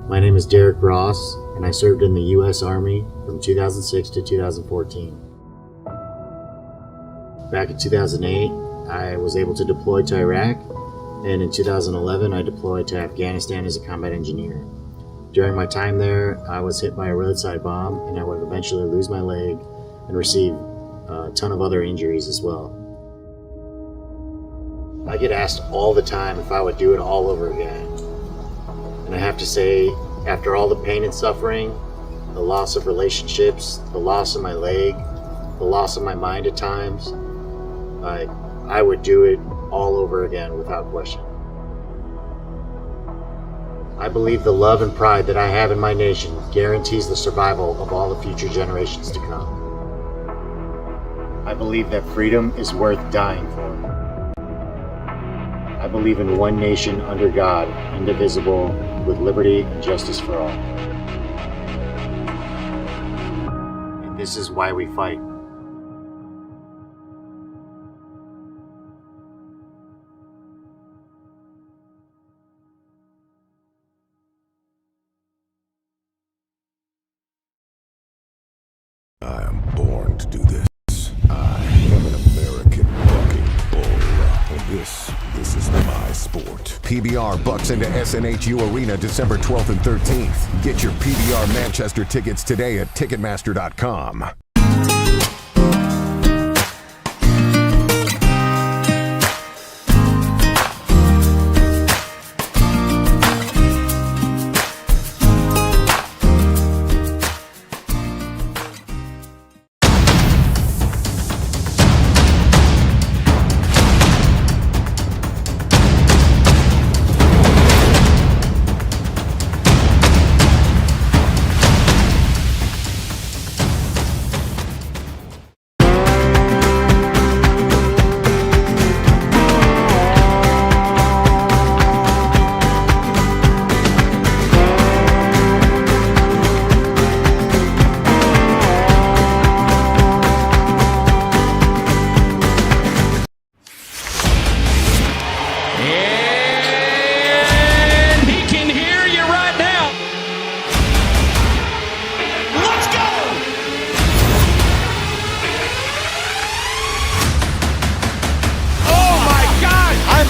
My name is Derek Ross, and I served in the U.S. Army from 2006 to 2014. Back in 2008, I was able to deploy to Iraq, and in 2011, I deployed to Afghanistan as a combat engineer. During my time there, I was hit by a roadside bomb, and I would eventually lose my leg and receive a ton of other injuries as well. I get asked all the time if I would do it all over again. And I have to say, after all the pain and suffering, the loss of relationships, the loss of my leg, the loss of my mind at times, I would do it all over again without question. I believe the love and pride that I have in my nation guarantees the survival of all the future generations to come. I believe that freedom is worth dying for. I believe in one nation under God, indivisible, with liberty and justice for all. And this is why we fight. I am born to do this. I am an American bucking bull. And this is my sport. PBR bucks into SNHU Arena December 12th and 13th. Get your PBR Manchester tickets today at Ticketmaster.com.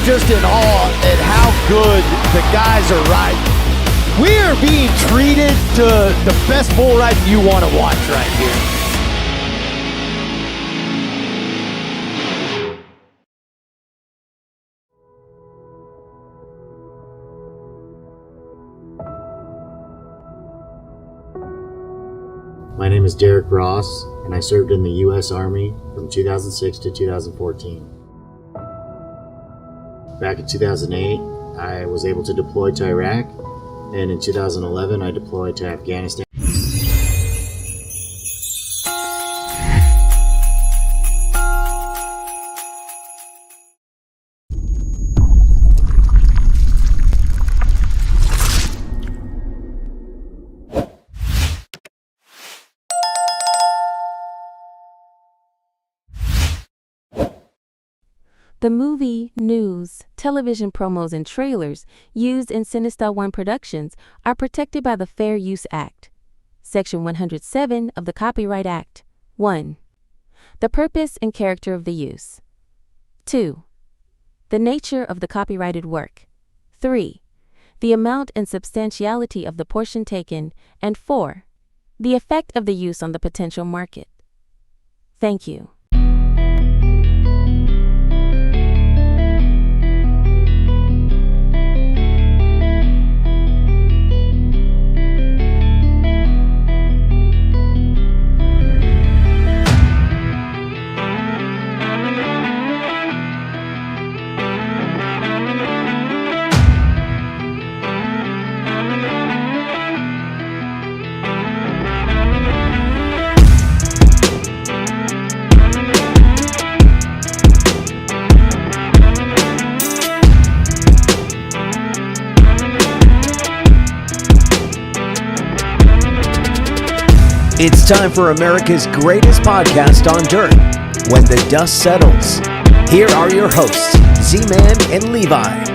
Just in awe at how good the guys are riding. We are being treated to the best bull riding you want to watch right here. My name is Derek Ross, and I served in the U.S. Army from 2006 to 2014. Back in 2008, I was able to deploy to Iraq, and in 2011, I deployed to Afghanistan. The movie, news, television promos, and trailers used in Sinista1 Productions are protected by the Fair Use Act. Section 107 of the Copyright Act. 1. The purpose and character of the use. 2. The nature of the copyrighted work. 3. The amount and substantiality of the portion taken. And 4. The effect of the use on the potential market. Thank you. It's time for America's greatest podcast on dirt, When the Dust Settles. Here are your hosts, Z-Man and Levi.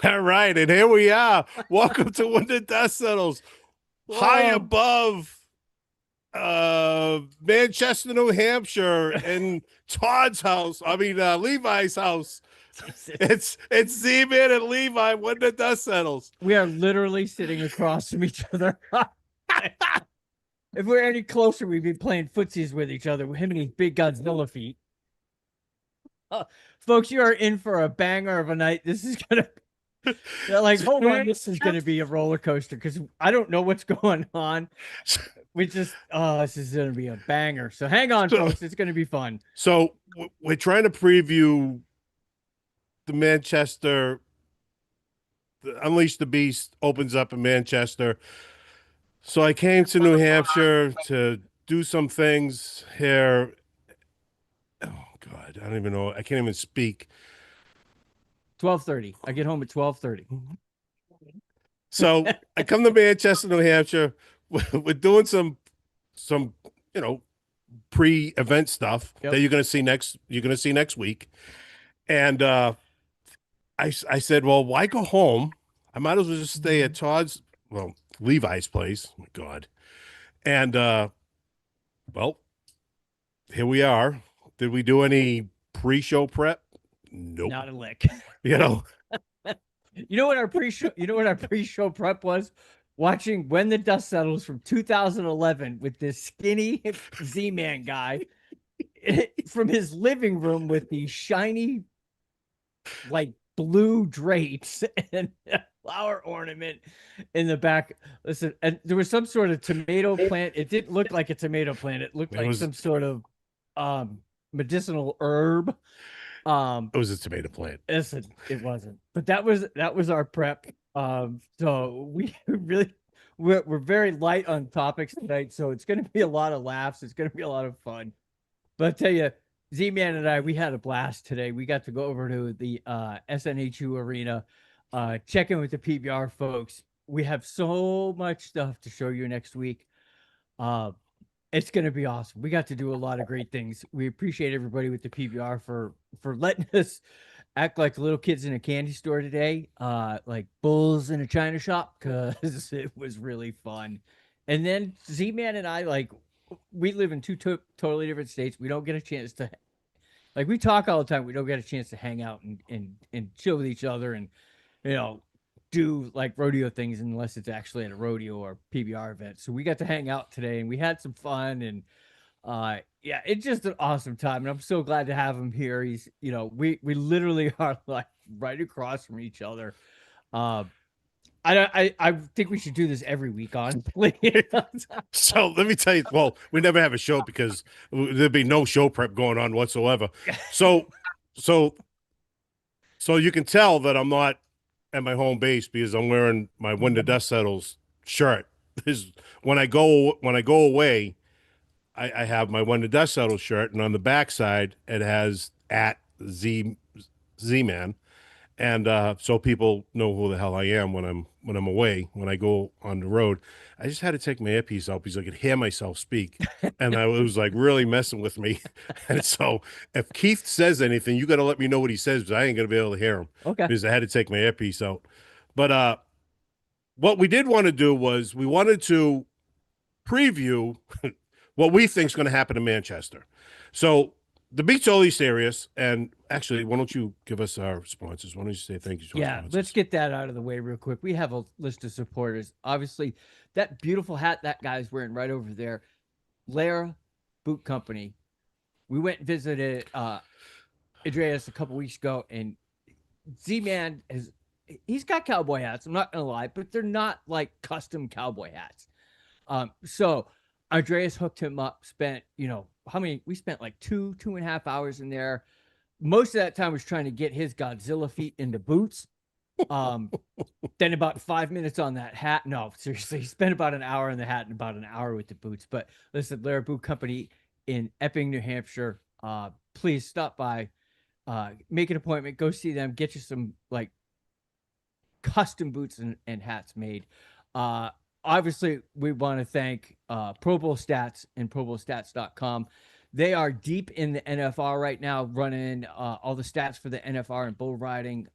All right, and here we are. Welcome to When the Dust Settles. High above Manchester, New Hampshire, and Todd's house. I mean Levi's house. It's Z-Man and Levi when the dust settles. We are literally sitting across from each other. If we're any closer, we'd be playing footsies with each other with him and his big Godzilla feet. Folks, you are in for a banger of a night. This is gonna like, hold on, this is gonna be a roller coaster because I don't know what's going on. We just this is gonna be a banger. So hang on, folks, it's gonna be fun. So we're trying to preview the Manchester. The Unleash the Beast opens up in Manchester. So I came to New Hampshire to do some things here. Oh God, I don't even know. I can't even speak. 12:30. I get home at 12:30. So I come to Manchester, New Hampshire. We're doing some pre-event stuff that you're going to see next week. And I said, well, why go home? I might as well just stay at Levi's place. Oh my God. And well, here we are. Did we do any pre-show prep? Nope. Not a lick. You know what our pre-show prep was? Watching When the Dust Settles from 2011 with this skinny Z-Man guy from his living room with the shiny, like, blue drapes and a flower ornament in the back. Listen, and there was some sort of tomato plant. It didn't look like a tomato plant. It looked like some sort of medicinal herb. it was a tomato plant. Listen, it wasn't. But that was our prep. So we're very light on topics tonight. So it's going to be a lot of laughs. It's going to be a lot of fun. But I tell you, Z-Man and I, we had a blast today. We got to go over to the SNHU arena, check in with the PBR folks. We have so much stuff to show you next week. It's going to be awesome. We got to do a lot of great things. We appreciate everybody with the PBR for letting us act like little kids in a candy store today, like bulls in a china shop, because it was really fun. And then Z-Man and I, like, we live in two totally different states. We don't get a chance to, like, we talk all the time. We don't get a chance to hang out and chill with each other and, do like rodeo things unless it's actually at a rodeo or PBR event. So we got to hang out today and we had some fun, and yeah, it's just an awesome time. And I'm so glad to have him here. He's, we literally are like right across from each other. I think we should do this every week, honestly. So let me tell you, well, we never have a show because there'd be no show prep going on whatsoever. So you can tell that I'm not at my home base because I'm wearing my When the Dust Settles shirt. When I go away, I have my When the Dust Settles shirt, and on the backside it has at Z-Man. And so people know who the hell I am when I'm away, when I go on the road. I just had to take my earpiece out because I could hear myself speak, and it was like really messing with me. And so if Keith says anything, you got to let me know what he says, because I ain't gonna be able to hear him. Okay. Because I had to take my earpiece out. But what we did want to do was we wanted to preview what we think is going to happen in Manchester. So the beat's totally serious. And actually, why don't you give us our sponsors? Why don't you say thank you to our sponsors? Let's get that out of the way real quick. We have a list of supporters. Obviously, that beautiful hat that guy's wearing right over there, Lara Boot Company. We went and visited Andreas a couple weeks ago, and Z-Man he's got cowboy hats. I'm not gonna lie, but they're not like custom cowboy hats. So Andreas hooked him up, spent, we spent like 2.5 hours in there. Most of that time was trying to get his Godzilla feet into boots. Then about 5 minutes on that hat. No, seriously, he spent about an hour in the hat and about an hour with the boots. But listen, Lara Boot Company in Epping, New Hampshire. Please stop by, make an appointment, go see them, get you some like custom boots and hats made. Obviously, we want to thank Pro Bowl Stats and ProBowlStats.com. They are deep in the NFR right now, running all the stats for the NFR and bull riding.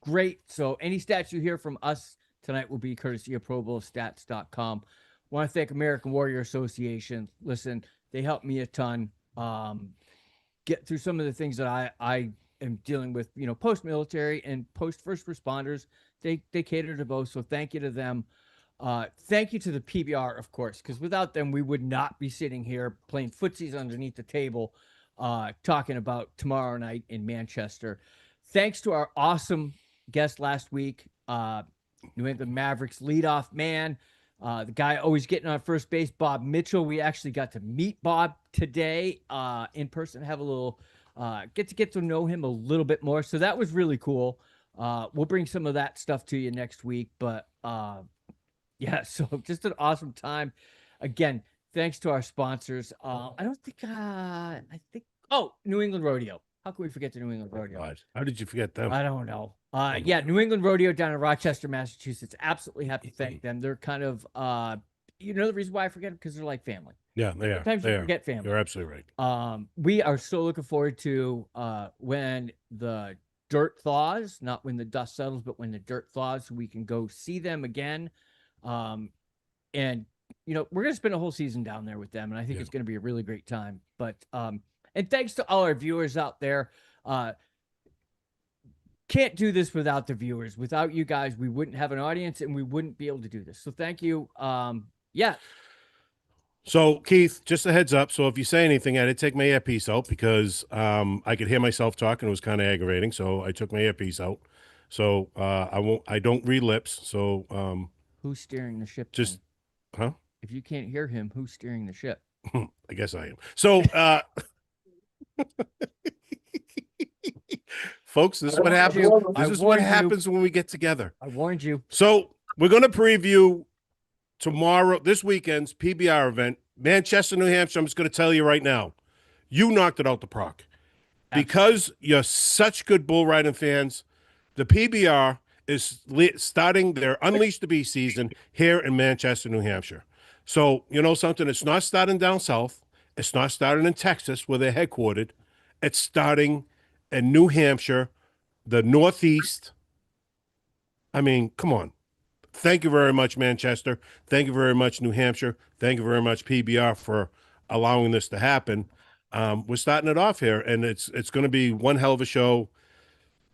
great. So any stats you hear from us tonight will be courtesy of ProBowlStats.com. Want to thank American Warrior Association. Listen, they helped me a ton. Get through some of the things that I am dealing with, post-military and post-first responders. They cater to both. So thank you to them. Thank you to the PBR, of course, because without them, we would not be sitting here playing footsies underneath the table, talking about tomorrow night in Manchester. Thanks to our awesome guest last week, New England Mavericks leadoff man, the guy always getting on first base, Bob Mitchell. We actually got to meet Bob today in person, have a little get to know him a little bit more. So that was really cool. We'll bring some of that stuff to you next week, but yeah, so just an awesome time. Again, thanks to our sponsors. I think New England Rodeo. How can we forget the New England Rodeo? God, how did you forget them? I don't know. Yeah, New England Rodeo down in Rochester, Massachusetts. Absolutely have to thank them. They're kind of, the reason why I forget them, because they're like family. Yeah, they are. Sometimes you forget family. You're absolutely right. We are so looking forward to when the dirt thaws, not when the dust settles, but when the dirt thaws, so we can go see them again. And we're gonna spend a whole season down there with them, and I think it's gonna be a really great time. But and thanks to all our viewers out there. Can't do this without the viewers. Without you guys, we wouldn't have an audience and we wouldn't be able to do this. So thank you. Yeah. So Keith, just a heads up. So if you say anything, I did take my earpiece out because I could hear myself talking. It was kind of aggravating. So I took my earpiece out. So I don't read lips. So who's steering the ship? Just then? Huh? If you can't hear him, who's steering the ship? I guess I am. So folks, this is what happens. This is what happens when we get together. I warned you. So we're going to preview this weekend's PBR event, Manchester, New Hampshire. I'm just going to tell you right now, you knocked it out the park. Because you're such good bull riding fans, the PBR is starting their Unleash the Beast season here in Manchester, New Hampshire. So, you know something? It's not starting down south. It's not starting in Texas, where they're headquartered. It's starting in New Hampshire, the Northeast. I mean, come on. Thank you very much, Manchester. Thank you very much, New Hampshire. Thank you very much, PBR, for allowing this to happen. We're starting it off here, and it's going to be one hell of a show.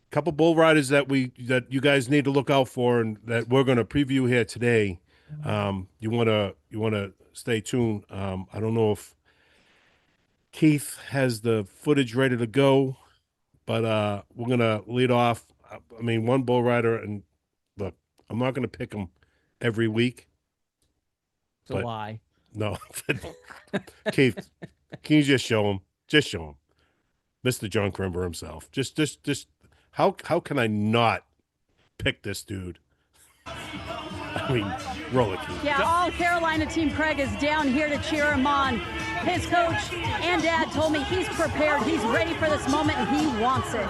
A couple bull riders that you guys need to look out for, and that we're going to preview here today. You want to stay tuned. I don't know if Keith has the footage ready to go, but we're going to lead off. I mean, one bull rider, and look, I'm not going to pick him every week. It's a lie. No. Keith, can you just show him? Just show him. Mr. John Crimber himself. Just how can I not pick this dude? I mean, roll it, Keith. Yeah, all Carolina Team Craig is down here to cheer him on. His coach and dad told me he's prepared, he's ready for this moment, and he wants it.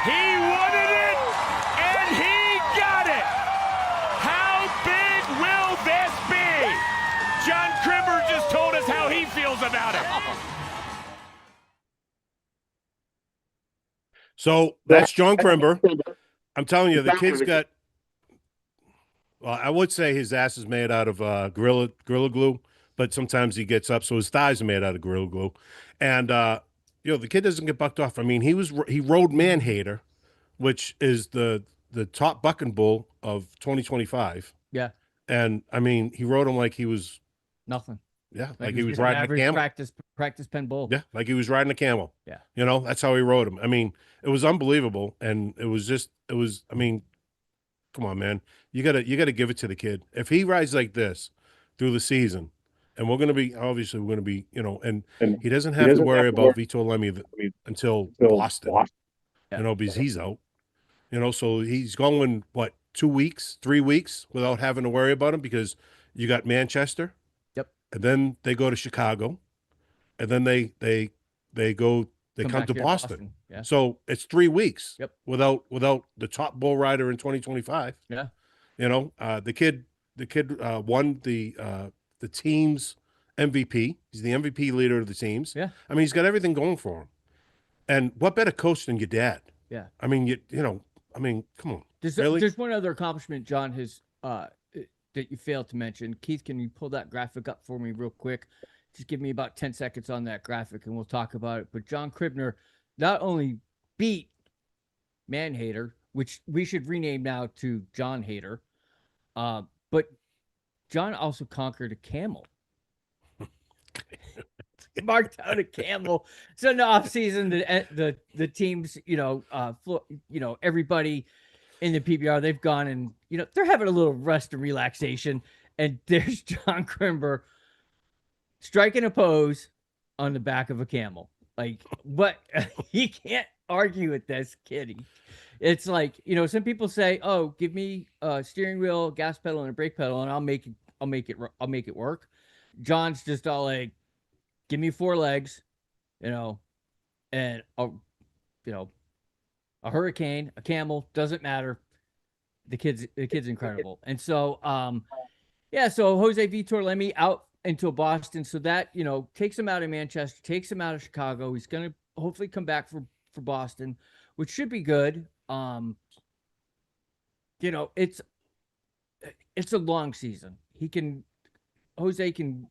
He wanted it, and he got it. How big will this be? John Crimber just told us how he feels about it. So that's John Crimber. I'm telling you, the kid's got, well, I would say his ass is made out of Gorilla Glue, but sometimes he gets up, so his thighs are made out of Gorilla Glue. And, the kid doesn't get bucked off. I mean, he rode Manhater, which is the top bucking bull of 2025. Yeah. And, I mean, he rode him like he was nothing. Yeah, like he was riding a camel. Practice pen bull. Yeah, like he was riding a camel. Yeah. That's how he rode him. I mean, it was unbelievable. And I mean, come on, man. You gotta give it to the kid. If he rides like this through the season, and we're gonna be, and he doesn't have to worry about Vitor Lemmy until Boston, because he's out. So he's going, 2 weeks, 3 weeks without having to worry about him, because you got Manchester. And then they go to Chicago, and then they come to Boston. Yeah. So it's 3 weeks. Without the top bull rider in 2025. Yeah. The kid The kid won the team's MVP. He's the MVP leader of the teams. Yeah. I mean, he's got everything going for him. And what better coach than your dad? Yeah. I mean, you know, I mean, come on. There's one other accomplishment John has that you failed to mention. Keith, can you pull that graphic up for me real quick? Just give me about 10 seconds on that graphic and we'll talk about it. But John Cribner not only beat Man Hater, which we should rename now to John Hater, but John also conquered a camel. Marked out a camel. So in the offseason, the teams, everybody in the PBR, they've gone and, they're having a little rest and relaxation. And there's John Crimber striking a pose on the back of a camel. Like, what? He can't argue with this kid. It's like, some people say, oh, give me a steering wheel, gas pedal, and a brake pedal, and I'll make it work. John's just all like, give me 4 legs, and a hurricane, a camel, doesn't matter. The kid's incredible. And so, so Jose Vitor Lemi out into Boston. So that, takes him out of Manchester, takes him out of Chicago. He's going to hopefully come back for Boston, which should be good. It's a long season. Jose can,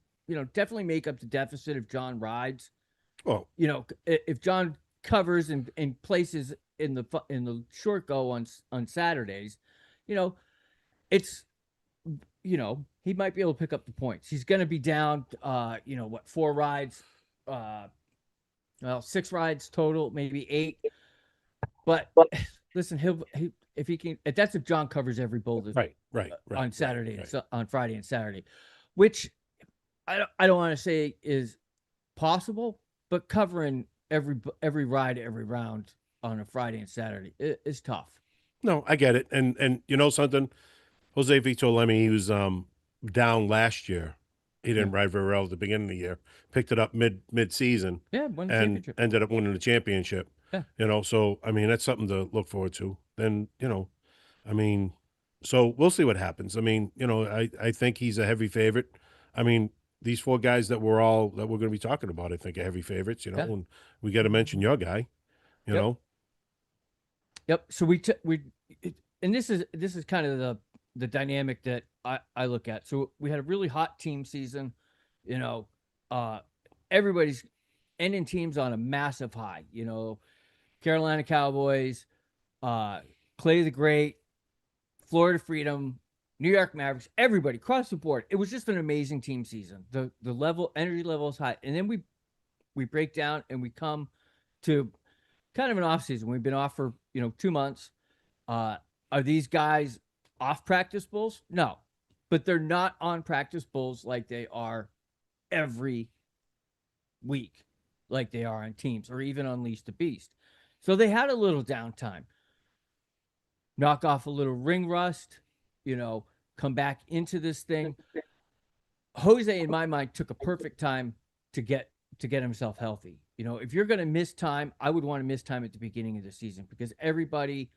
definitely make up the deficit if John rides. Oh, if John covers and places in the short go on Saturdays, he might be able to pick up the points. He's going to be down, 4 rides, 6 rides total, maybe 8. But listen, if he can, that's if John covers every bull right on Saturday, right. So on Friday and Saturday, which I don't want to say is possible, but covering every ride, every round on a Friday and Saturday is tough. No, I get it. And you know something? Jose Vitor Lemi, he was down last year. He didn't ride very well at the beginning of the year. Picked it up mid-season. Yeah, won the and championship. Ended up winning the championship. Yeah. So, I mean, that's something to look forward to. Then, so we'll see what happens. I mean, I think he's a heavy favorite. I mean, these 4 guys that we're going to be talking about, I think are heavy favorites, and we got to mention your guy, you know? Yep. So and this is kind of the dynamic that I look at. So we had a really hot team season, everybody's ending teams on a massive high, Carolina Cowboys, Clay the Great, Florida Freedom, New York Mavericks, everybody across the board. It was just an amazing team season. The energy level is high. And then we break down and we come to kind of an off season. We've been off for, 2 months. Are these guys off practice bulls? No, but they're not on practice bulls like they are every week, like they are on teams or even Unleash the Beast. So they had a little downtime, knock off a little ring rust, come back into this thing. Jose, in my mind, took a perfect time to get himself healthy. If you're going to miss time, I would want to miss time at the beginning of the season because everybody,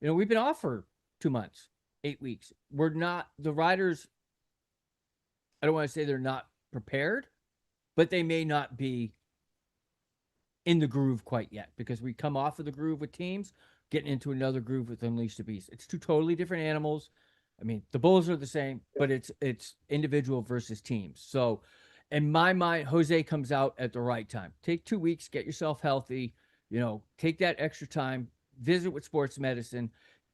we've been off for 2 months, 8 weeks. We're not, the riders, I don't want to say they're not prepared, but they may not be in the groove quite yet because we come off of the groove with teams, getting into another groove with Unleash the Beast. It's 2 totally different animals. I mean, the bulls are the same, but it's individual versus teams. So in my mind, Jose comes out at the right time. Take 2 weeks, get yourself healthy, take that extra time, visit with sports medicine,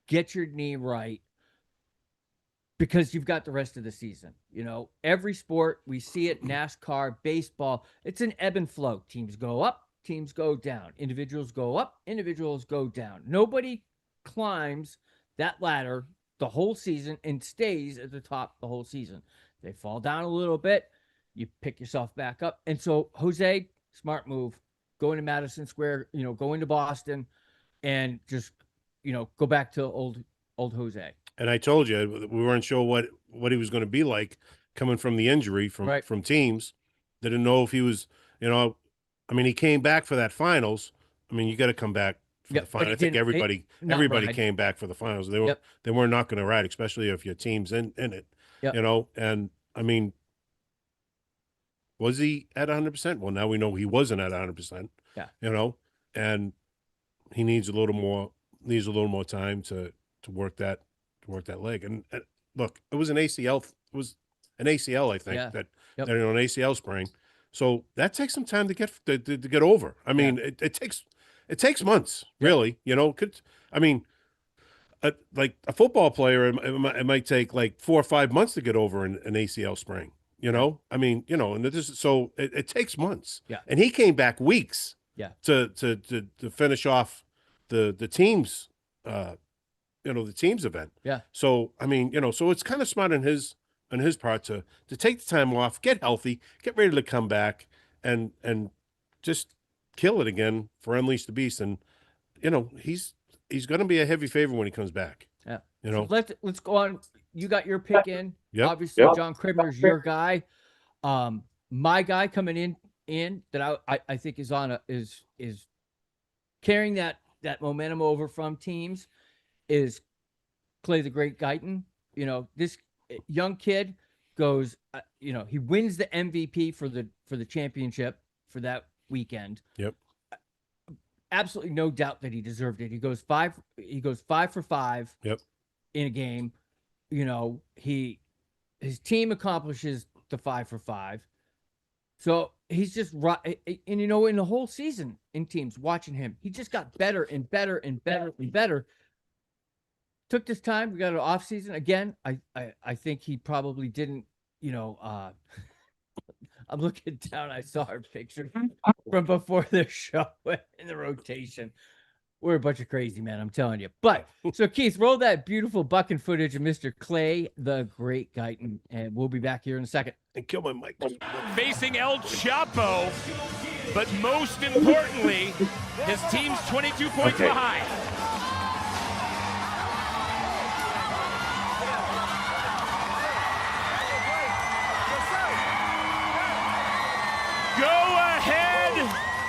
get your knee right because you've got the rest of the season. Every sport, we see it, NASCAR, baseball, it's an ebb and flow. Teams go up, teams go down. Individuals go up, individuals go down. Nobody climbs that ladder the whole season and stays at the top the whole season. They fall down a little bit, you pick yourself back up. And so Jose, smart move, going to Madison Square, going to Boston and just, go back to old Jose. And I told you, we weren't sure what he was going to be like coming from the injury from teams. Didn't know if he was, he came back for that finals. I mean, you got to come back for the finals. I think everybody came back for the finals. They weren't not going to ride, especially if your team's in it. Yep. You know, and I mean, was he at 100%? Well, now we know he wasn't at 100%. Yeah. You know, and he needs a little more time to work that leg. And look, it was an ACL. It was an ACL, I think, Yeah. that Yep. you know, an ACL sprain. So that takes some time to get over. I mean, it takes months, really. You know, like a football player, it might take like 4 or 5 months to get over an ACL sprain. You know, I mean, you know, and it takes months. Yeah. And he came back weeks. Yeah. To finish off the team's the team's event. Yeah. So I mean, you know, so it's kind of smart on his part to take the time off, get healthy, get ready to come back, and just kill it again for Unleash the Beast. And you know, he's going to be a heavy favorite when he comes back. Yeah. You know, so let's go on. You got your pick in. Yep. Obviously, John Cribner's your guy. My guy coming in that I think is on is carrying that momentum over from teams is Clay the Great Guyton. You know, this young kid goes, he wins the MVP for the championship for that weekend. Yep. Absolutely no doubt that he deserved it. He goes 5 for 5. Yep. In a game. You know, his team accomplishes the 5 for 5. So he's just right. And you know, in the whole season in teams watching him, he just got better and better and better and better. Took this time. We got an off season again. I think he probably didn't, I'm looking down. I saw our picture from before the show in the rotation. We're a bunch of crazy men, I'm telling you. But so Keith, roll that beautiful bucking footage of Mr. Clay the Great Guyton, and we'll be back here in a second. And kill my mic. Facing El Chapo, but most importantly, his team's 22 points behind. Go ahead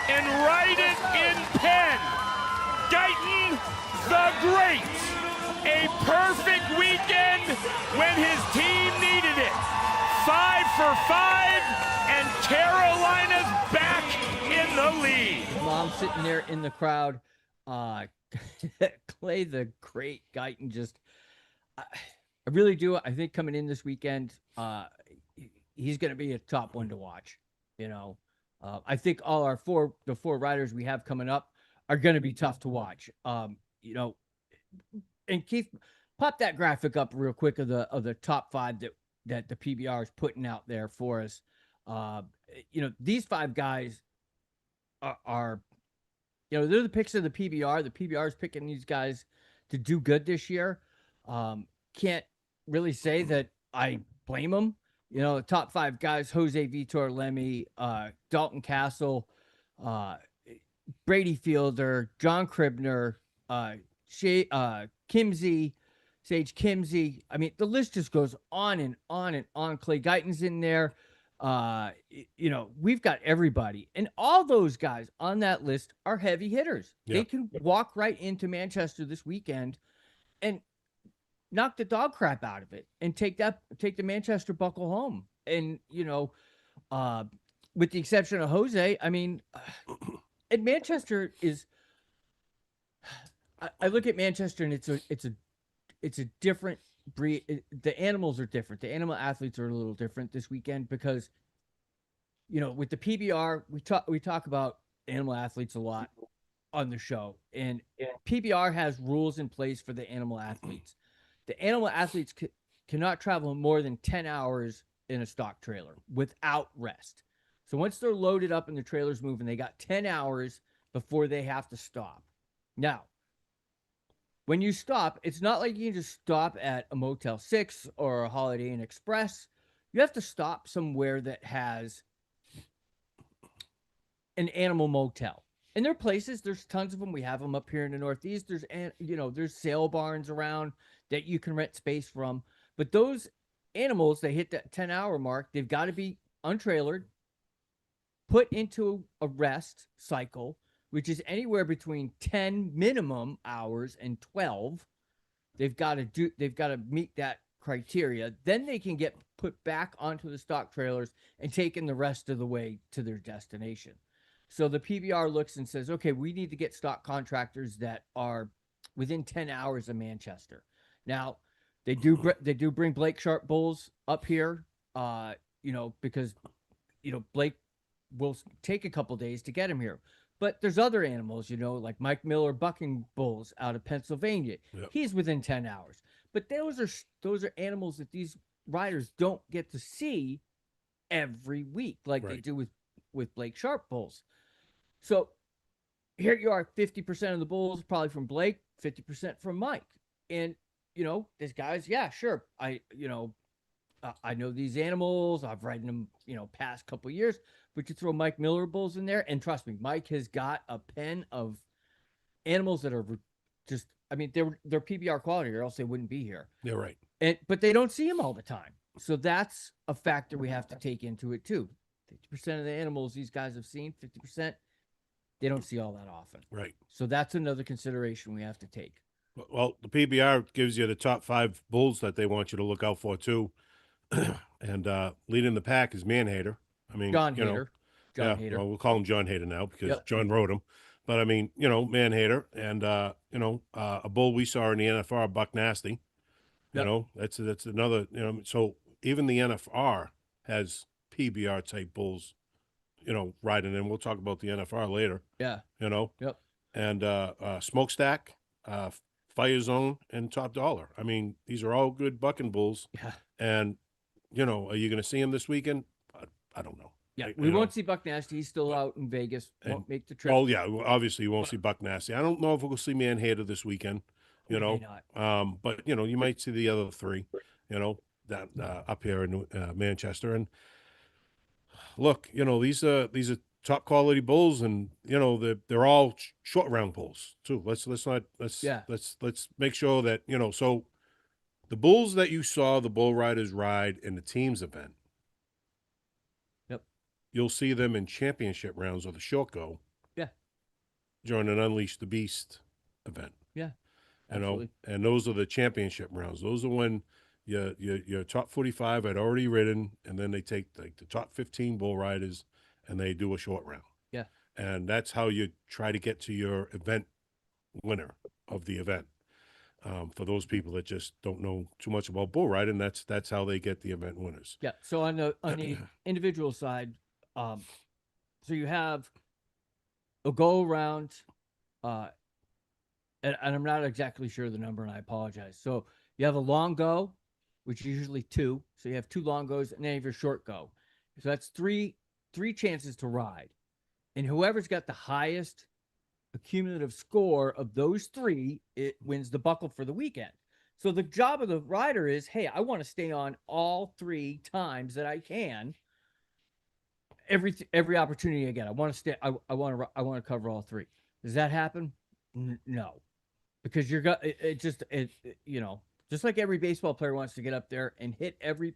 and write it in pen. Guyton the Great. A perfect weekend when his team needed it. 5 for 5, and Carolina's back in the lead. Mom sitting there in the crowd. Clay the Great Guyton just, I really do. I think coming in this weekend, he's going to be a top one to watch. You know, I think all the four riders we have coming up are going to be tough to watch. And Keith, pop that graphic up real quick of the top 5 that the PBR is putting out there for us. These 5 guys are they're the picks of the PBR. The PBR is picking these guys to do good this year. Can't really say that I blame them. You know, the top 5 guys: Jose Vitor Lemmy, Dalton Castle, Brady Fielder, John Cribner, Kimsey, Sage Kimsey. I mean, the list just goes on and on and on. Clay Guyton's in there. We've got everybody. And all those guys on that list are heavy hitters. Yeah. They can walk right into Manchester this weekend and knock the dog crap out of it and take the Manchester buckle home. And, with the exception of Jose, I mean, and Manchester is, I look at Manchester and it's a different breed. The animals are different. The animal athletes are a little different this weekend because, with the PBR, we talk about animal athletes a lot on the show, and PBR has rules in place for the animal athletes. The animal athletes cannot travel more than 10 hours in a stock trailer without rest. So once they're loaded up and the trailer's moving, they got 10 hours before they have to stop. Now, when you stop, it's not like you can just stop at a Motel 6 or a Holiday Inn Express. You have to stop somewhere that has an animal motel. And there are places, there's tons of them. We have them up here in the Northeast. There's sale barns around that you can rent space from. But those animals, they hit that 10-hour mark. They've got to be untrailered, put into a rest cycle, which is anywhere between 10 minimum hours and 12. They've got to meet that criteria, then they can get put back onto the stock trailers and taken the rest of the way to their destination. So the PBR looks and says, okay, we need to get stock contractors that are within 10 hours of Manchester. Now, they do bring Blake Sharp bulls up here, because, Blake will take a couple days to get him here. But there's other animals, like Mike Miller bucking bulls out of Pennsylvania. Yep. He's within 10 hours. But those are animals that these riders don't get to see every week like they do with Blake Sharp bulls. So here you are, 50% of the bulls probably from Blake, 50% from Mike. And, these guys, yeah, sure. I know these animals. I've ridden them, past couple of years. But you throw Mike Miller bulls in there, and trust me, Mike has got a pen of animals that are just, they're PBR quality, or else they wouldn't be here. Yeah, right. But they don't see them all the time. So that's a factor we have to take into it too. 50% of the animals these guys have seen, 50%, they don't see all that often. Right. So that's another consideration we have to take. Well, the PBR gives you the top 5 bulls that they want you to look out for too. And leading the pack is Manhater. John Hader. John Hader. Well, we'll call him John Hader now because John wrote him. But Manhater, and a bull we saw in the NFR, Buck Nasty. That's another. So even the NFR has PBR type bulls, riding in. We'll talk about the NFR later. Yeah. Yep. And Smokestack, Fire Zone, and Top Dollar. These are all good bucking bulls. Yeah. And are you going to see him this weekend? I don't know. Yeah, we won't see Buck Nasty. He's still out in Vegas. Won't make the trip. Oh yeah, obviously you won't see Buck Nasty. I don't know if we'll see Manhater this weekend. But you might see the other 3. That up here in Manchester. And look, these are top quality bulls, and they're all short round bulls too. Let's make sure that so the bulls that you saw the bull riders ride in the teams event. Yep. You'll see them in championship rounds or the short go. Yeah. During an Unleash the Beast event. Yeah. Absolutely. And those are the championship rounds. Those are when your top 45 had already ridden, and then they take like the top 15 bull riders and they do a short round. Yeah. And that's how you try to get to your event winner of the event. For those people that just don't know too much about bull riding, that's how they get the event winners. Yeah. So on the individual side, so you have a go around, and I'm not exactly sure the number, and I apologize. So you have a long go, which is usually 2. So you have 2 long goes, and then you have your short go. So that's three chances to ride. And whoever's got the highest accumulative score of those 3, it wins the buckle for the weekend. So the job of the rider is, hey, I want to stay on all 3 times that I can. Every opportunity I get, I want to stay. I want to cover all 3. Does that happen? No, because just like every baseball player wants to get up there and hit every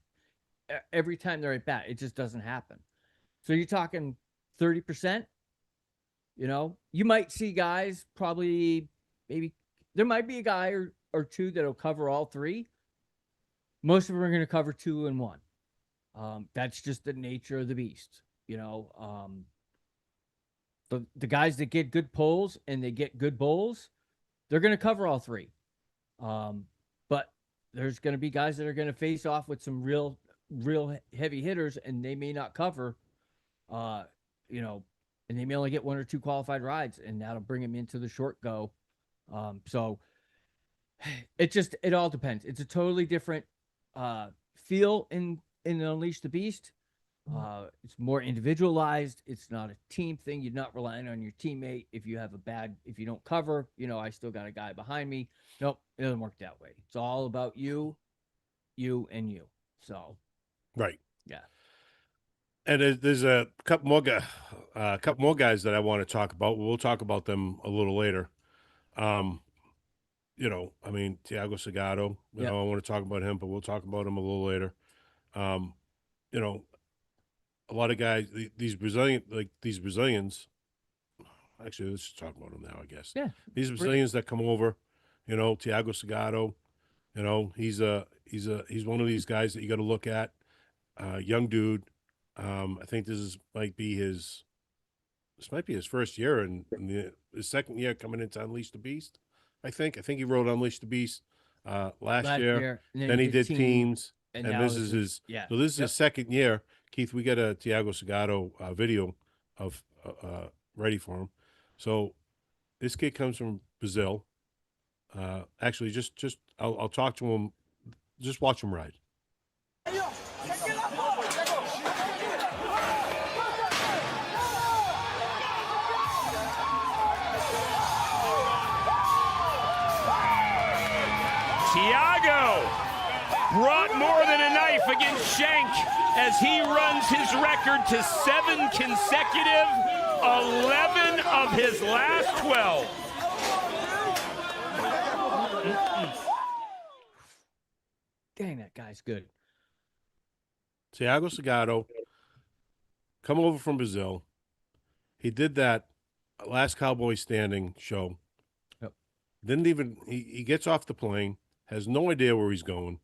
time they're at bat. It just doesn't happen. So you're talking 30%. You might see guys maybe there might be a guy or 2 that'll cover all 3. Most of them are going to cover 2 and 1. That's just the nature of the beast. The guys that get good pulls and they get good bulls, they're going to cover all 3. But there's going to be guys that are going to face off with some real heavy hitters, and they may not cover, and they may only get 1 or 2 qualified rides, and that'll bring them into the short go. So it all depends. It's a totally different feel in Unleash the Beast. It's more individualized. It's not a team thing. You're not relying on your teammate. If you don't cover, I still got a guy behind me. Nope, it doesn't work that way. It's all about you, and you. So, right. Yeah. And there's a couple more guys that I want to talk about. We'll talk about them a little later. Tiago Segato, I want to talk about him, but we'll talk about him a little later. A lot of guys, these Brazilians, actually, let's just talk about them now, I guess. Yeah. These Brazilians that come over, Tiago Segato, You know, he's one of these guys that you got to look at. Young dude. I think might be his first year and his second year coming into Unleash the Beast. I think he wrote Unleash the Beast last year. and Then he did teams, and and now this is his. yeah. So this is his second year. Keith, we got a Thiago Segato video of ready for him. So this kid comes from Brazil. Actually, I'll talk to him. Just watch him ride. Thiago brought more than a knife against Shank as he runs his record to 7 consecutive, 11 of his last 12. Dang, that guy's good. Thiago Segato, come over from Brazil. He did that last Cowboy Standing show. Yep. Didn't even he gets off the plane, has no idea where he's going.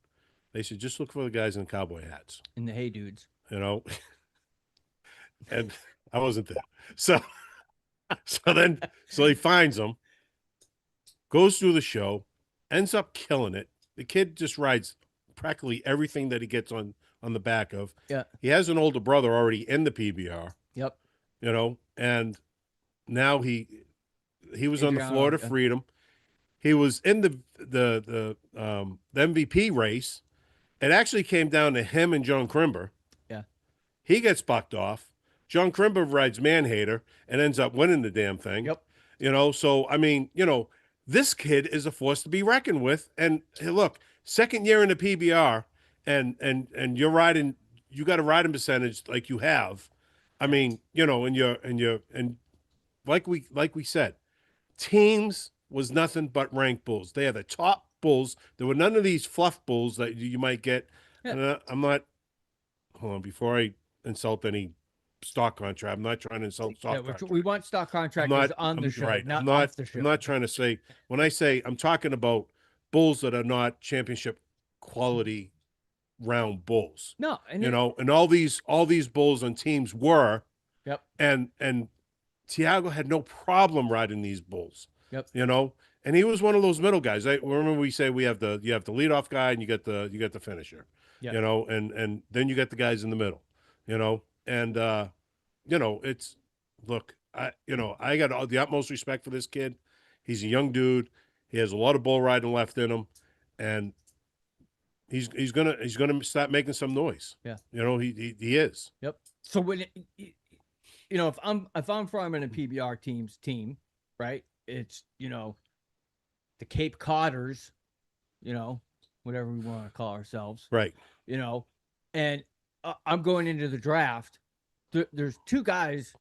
They said just look for the guys in cowboy hats. And the Hey Dudes. You know. And I wasn't there. So he finds them, goes through the show, ends up killing it. The kid just rides practically everything that he gets on the back of. Yeah. He has an older brother already in the PBR. Yep. You know, and now he was on the Florida Freedom. He was in the MVP race. It actually came down to him and John Crimber. Yeah. He gets bucked off. John Crimber rides Manhater and ends up winning the damn thing. Yep. You know, so I mean, you know, this kid is a force to be reckoned with. And hey, look, second year in the PBR, and you're riding, you got a riding percentage like you have. I mean, you know, and like we said, teams was nothing but ranked bulls. They are the top bulls. There were none of these fluff bulls that you might get. Yeah. And I'm not. Hold on, before I insult any stock contract, I'm not trying to insult stock contract. We want stock contractors on the show, right. not off the show. I'm not trying to say, when I say, I'm talking about bulls that are not championship quality round bulls. No, and you know, and all these bulls and teams were. Yep. And Thiago had no problem riding these bulls. Yep. You know, and he was one of those middle guys. I remember we say you have the leadoff guy and you get the finisher. Yep. You know, and then you get the guys in the middle. You know, and you know, I got the utmost respect for this kid. He's a young dude. He has a lot of bull riding left in him, and he's gonna start making some noise. Yeah. You know, he is. Yep. So when you know, if I'm from a PBR team, right? It's, you know, the Cape Codders, you know, whatever we want to call ourselves. Right. You know, and I'm going into the draft. There's two guys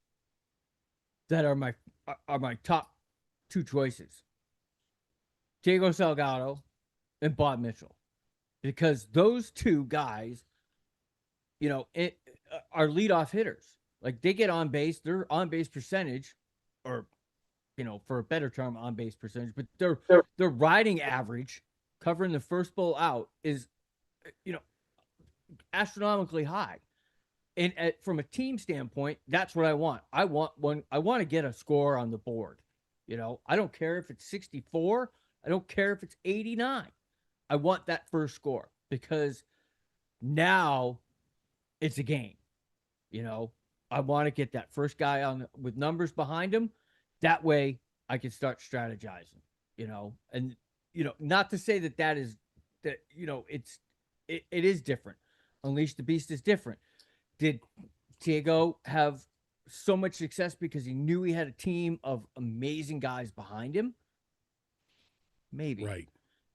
that are my top two choices. Diego Salgado and Bob Mitchell. Because those two guys, you know, are leadoff hitters. Like, they get on base, their on base percentage, or, you know, for a better term, on base percentage, but their riding average, covering the first bull out, is, you know, astronomically high. And from a team standpoint, that's what I want. I want to get a score on the board. You know, I don't care if it's 64. I don't care if it's 89. I want that first score, because now it's a game. You know, I want to get that first guy with numbers behind him. That way I can start strategizing, you know, and, you know, not to say that you know, it is different. Unleash the Beast is different. Did Diego have so much success because he knew he had a team of amazing guys behind him? Maybe. Right.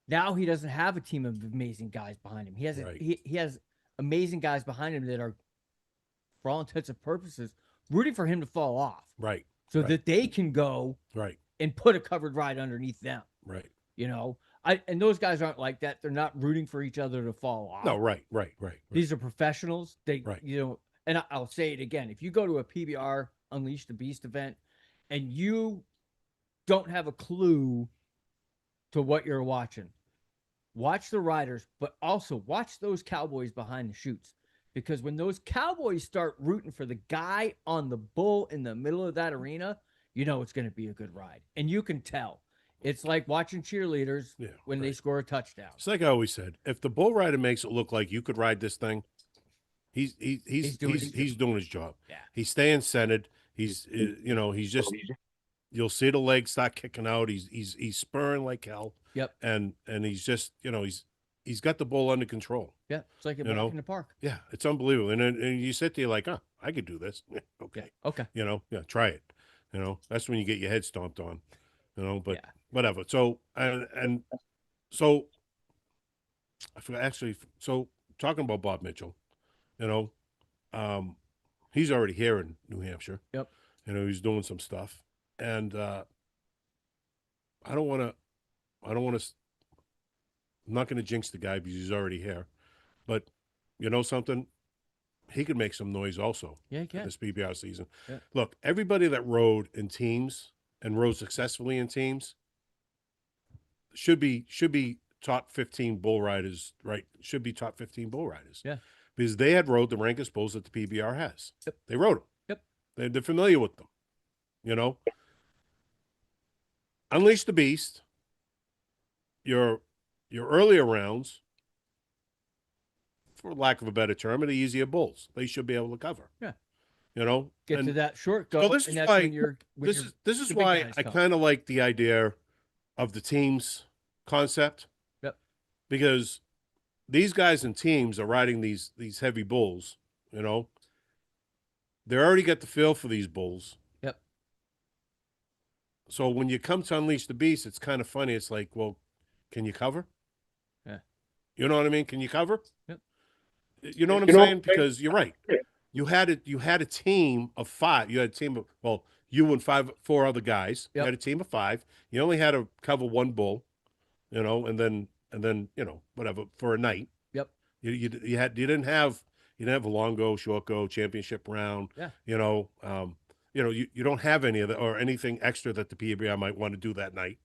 Now he doesn't have a team of amazing guys behind him. He has he has amazing guys behind him that are, for all intents and purposes, rooting for him to fall off. Right. So that they can go and put a covered ride underneath them. Right. You know, and those guys aren't like that. They're not rooting for each other to fall off. No, right. These are professionals. You know, and I'll say it again. If you go to a PBR Unleash the Beast event and you don't have a clue to what you're watching, watch the riders, but also watch those cowboys behind the chutes. Because when those cowboys start rooting for the guy on the bull in the middle of that arena, you know it's going to be a good ride. And you can tell. It's like watching cheerleaders when they score a touchdown. It's like I always said, if the bull rider makes it look like you could ride this thing, he's doing his job. Yeah. He's staying centered. He's you'll see the legs start kicking out. He's spurring like hell. Yep. And he's just, he's got the bull under control. Yeah. It's like a walk in the park. Yeah, it's unbelievable. And you sit there like, I could do this. Okay. Okay. Try it. That's when you get your head stomped on. But whatever. So and so I forgot actually. So talking about Bob Mitchell, he's already here in New Hampshire. Yep. He's doing some stuff, and I don't want to. I'm not going to jinx the guy because he's already here, but you know something, he could make some noise also. Yeah, he can. This PBR season. Yeah. Look, everybody that rode in teams and rode successfully in teams should be top 15 bull riders, right? Should be top 15 bull riders. Yeah. Because they had rode the rankest bulls that the PBR has. Yep. They rode them. Yep. They're familiar with them. Unleash the Beast. Your earlier rounds, for lack of a better term, are the easier bulls. They should be able to cover. Yeah. Get to that short go. So this and is that's why when this is the big why guys I come. kind of like the idea of the teams concept. Yep. Because these guys in teams are riding these heavy bulls. They already got the feel for these bulls. Yep. So when you come to Unleash the Beast, it's kind of funny. It's like, well, can you cover? Yeah. You know what I mean? Can you cover? Yep. You know what I'm saying? Because you're right. You had a team of 5. You had a team of, you and 4 other guys. Yep. You had a team of 5. You only had to cover one bull, and then whatever for a night. Yep. You didn't have a long go, short go, championship round. Yeah. You don't have any of that or anything extra that the PBR might want to do that night.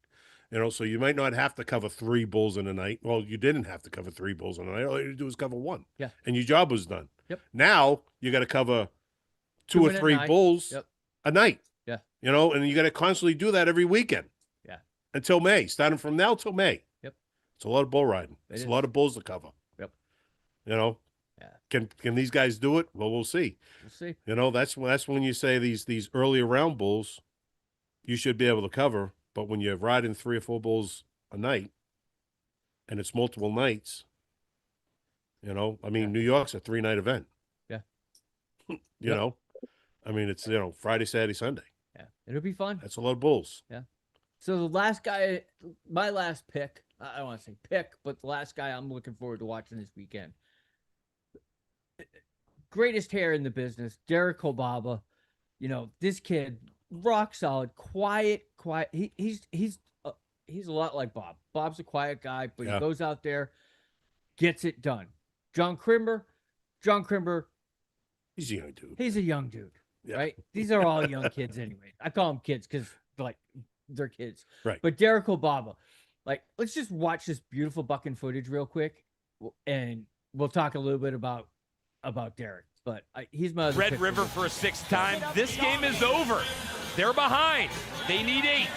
So you might not have to cover 3 bulls in a night. Well, you didn't have to cover 3 bulls in a night. All you had to do was cover 1. Yeah. And your job was done. Yep. Now you got to cover 2 or 3 bulls a night. Yeah. And you got to constantly do that every weekend. Yeah. Until May, starting from now till May. Yep. It's a lot of bull riding. It's a lot of bulls to cover. Yep. Yeah. Can these guys do it? Well, we'll see. We'll see. That's when you say these earlier round bulls, you should be able to cover. But when you're riding 3 or 4 bulls a night, and it's multiple nights, New York's a 3-night event. Yeah. It's Friday, Saturday, Sunday. Yeah, it'll be fun. That's a lot of bulls. Yeah. So the last guy, my last pick, I don't want to say pick, but the last guy I'm looking forward to watching this weekend. Greatest hair in the business, Derek Kolboba. This kid, rock solid, quiet. He's a lot like Bob. Bob's a quiet guy, but he goes out there, gets it done. John Crimber, he's a young dude. He's a young dude, right? These are all young kids anyway. I call them kids because they're kids. Right. But Derek Kolboba, let's just watch this beautiful bucking footage real quick, and we'll talk a little bit about Derek. But he's my other Red pick River for a 6th time. This game is over. They're behind. They need 8.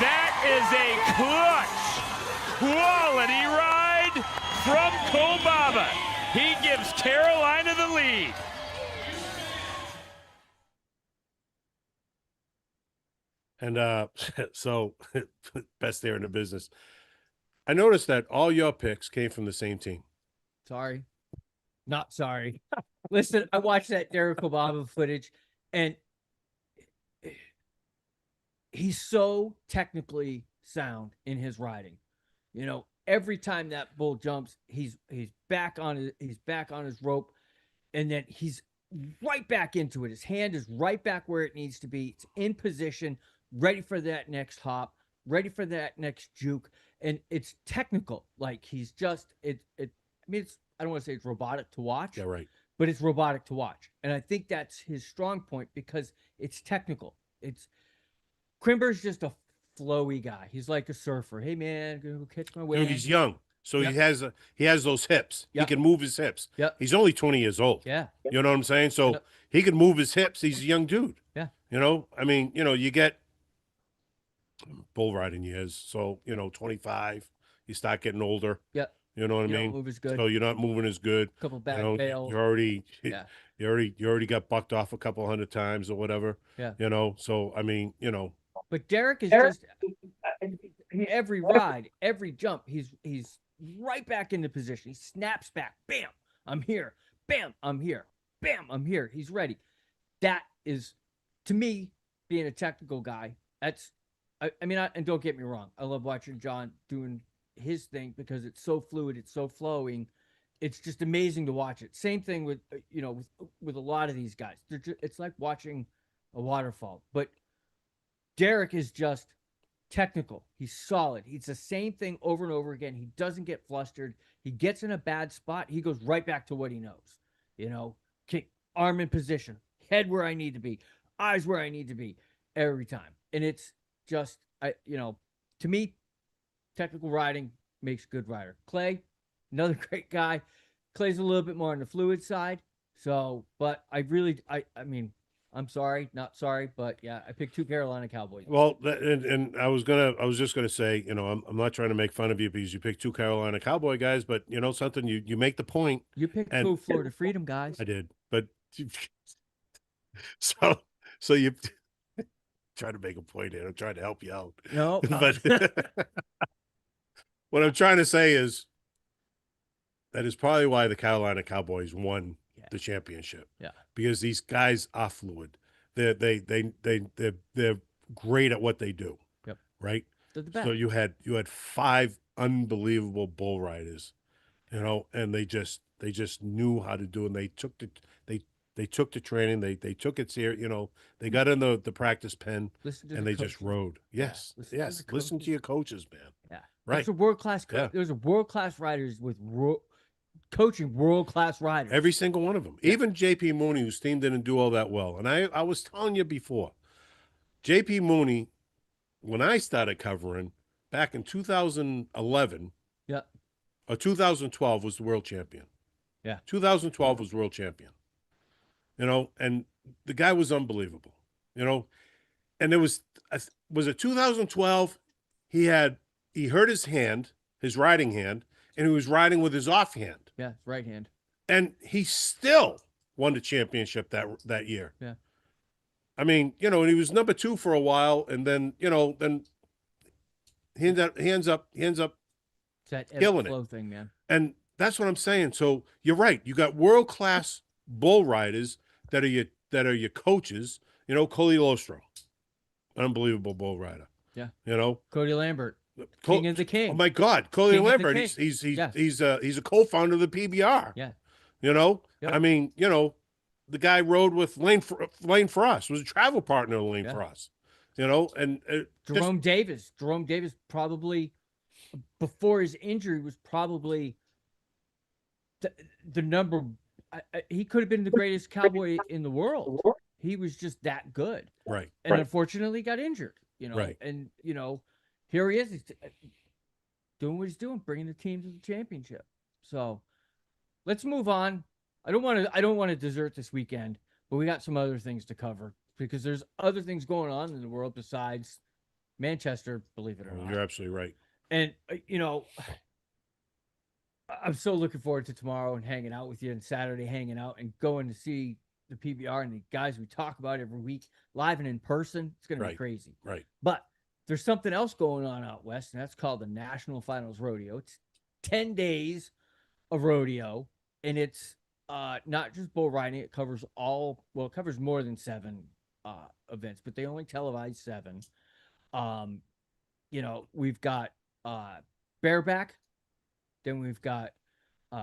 That is a clutch quality ride from Kolboba. He gives Carolina the lead. And so, best there in the business. I noticed that all your picks came from the same team. Sorry. Not sorry. Listen, I watched that Derek Kolboba footage, and he's so technically sound in his riding. Every time that bull jumps, he's back on his rope, and then he's right back into it. His hand is right back where it needs to be. It's in position, ready for that next hop, ready for that next juke, and it's technical. He's just I don't want to say it's robotic to watch. Yeah, right. but it's robotic to watch. And I think that's his strong point because it's technical. Crimber's just a flowy guy. He's like a surfer. Hey man, go catch my wave. He's young, so Yep. he has those hips. Yep. He can move his hips. Yep. He's only 20 years old. Yeah. You know what I'm saying? So Yep. he can move his hips. He's a young dude. Yeah. You know, I mean, you get bull riding years. So, 25, you start getting older. Yep. You know what I You mean? don't move as good. So you're not moving as good. Couple back you fails. You're already, Yeah. you already got bucked off a couple hundred times or whatever. Yeah. So I mean, But Derek is just every ride, every jump, he's right back into position. He snaps back. Bam, I'm here. Bam, I'm here. Bam, I'm here. He's ready. That is, to me, being a technical guy. That's, I mean, and don't get me wrong, I love watching John doing his thing because it's so fluid, it's so flowing. It's just amazing to watch it. Same thing with with a lot of these guys. It's like watching a waterfall. But Derek is just technical. He's solid. He's the same thing over and over again. He doesn't get flustered. He gets in a bad spot. He goes right back to what he knows. Kick, arm in position, head where I need to be, eyes where I need to be every time. And it's just, to me, technical riding makes a good rider. Clay, another great guy. Clay's a little bit more on the fluid side. So, but I mean, I'm sorry, not sorry, but yeah, I picked 2 Carolina Cowboys. well, and I was just gonna say, I'm not trying to make fun of you because you picked 2 Carolina Cowboy guys, but something, you make the point. You picked and 2 Florida Freedom guys. I did, but so you try to make a point here. I'm trying to help you out. No, But what I'm trying to say is that is probably why the Carolina Cowboys won the championship. Yeah. Because these guys are fluid. They're great at what they do. Yep. Right? They're the best. So you had 5 unbelievable bull riders, and they just knew how to do it. And they took the training, they took it serious, they got in the practice pen and they just rode. Yes. Yeah, Listen to your coaches, man. Yeah. Right. There's a world-class Yeah. There's a world-class riders with coaching world-class riders. Every single one of them. Even JP Mooney, whose team didn't do all that well. And I was telling you before, JP Mooney, when I started covering back in 2011, Yeah. or 2012 was the world champion. Yeah. 2012 was world champion. And the guy was unbelievable, and it was it 2012? He hurt his hand, his riding hand, and he was riding with his offhand. Yeah, right hand. And he still won the championship that year. Yeah. I mean, and he was number 2 for a while, and then, then he ends up It's that ebb killing and it. flow thing, man. And that's what I'm saying. So you're right. You got world-class bull riders that are your coaches. Coley Lostro, unbelievable bull rider. Yeah. Cody Lambert, King of the King. Oh my God, Coley King of the Lambert. King. He's a co-founder of the PBR. Yeah. Yep. Yep. I mean, the guy rode with Lane Frost, was a travel partner of Lane Frost. And Jerome Davis. Jerome Davis probably before his injury was probably the number. He could have been the greatest cowboy in the world. He was just that good. Right. And unfortunately got injured, Right. And, here he is. He's doing what he's doing, bringing the team to the championship. So let's move on. I don't want to desert this weekend, but we got some other things to cover because there's other things going on in the world besides Manchester, believe it or not. You're absolutely right. And, I'm so looking forward to tomorrow and hanging out with you, and Saturday hanging out and going to see the PBR and the guys we talk about every week live and in person. It's going to be crazy. Right. But there's something else going on out west, and that's called the National Finals Rodeo. It's 10 days of rodeo, and it's not just bull riding. It covers it covers more than 7 events, but they only televise 7. We've got bareback, then we've got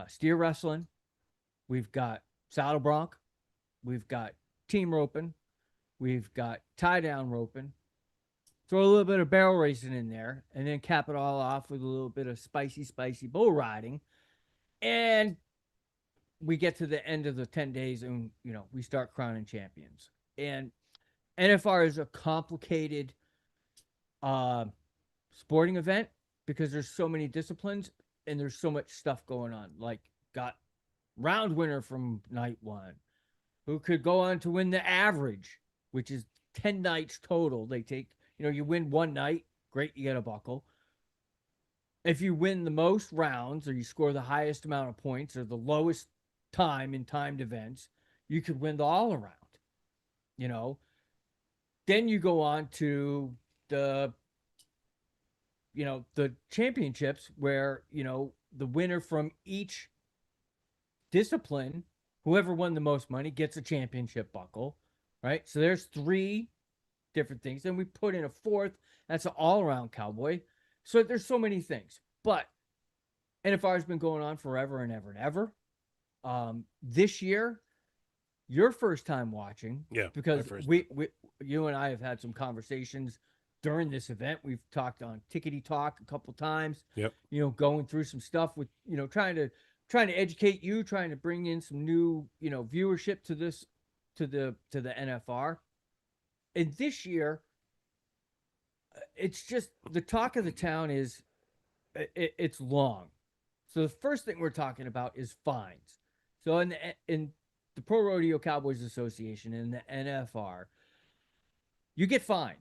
steer wrestling, we've got saddle bronc, we've got team roping, we've got tie down roping. Throw a little bit of barrel racing in there, and then cap it all off with a little bit of spicy bull riding. And we get to the end of the 10 days and, we start crowning champions. And NFR is a complicated sporting event because there's so many disciplines and there's so much stuff going on. Like, got round winner from night one who could go on to win the average, which is 10 nights total. They take, you win one night, great, you get a buckle. If you win the most rounds or you score the highest amount of points or the lowest time in timed events, you could win the all around. Then you go on to the championships where, the winner from each discipline, whoever won the most money, gets a championship buckle, right? So there's 3 different things. Then we put in a 4th. That's an all-around cowboy. So there's so many things. But NFR has been going on forever and ever and ever. This year, your first time watching, because you and I have had some conversations during this event. We've talked on Tickety Talk a couple times. Yep. Going through some stuff with, trying to educate you, trying to bring in some new, viewership to this, to the NFR. And this year, it's just the talk of the town is it's long. So the first thing we're talking about is fines. So in the Pro Rodeo Cowboys Association and the NFR, you get fined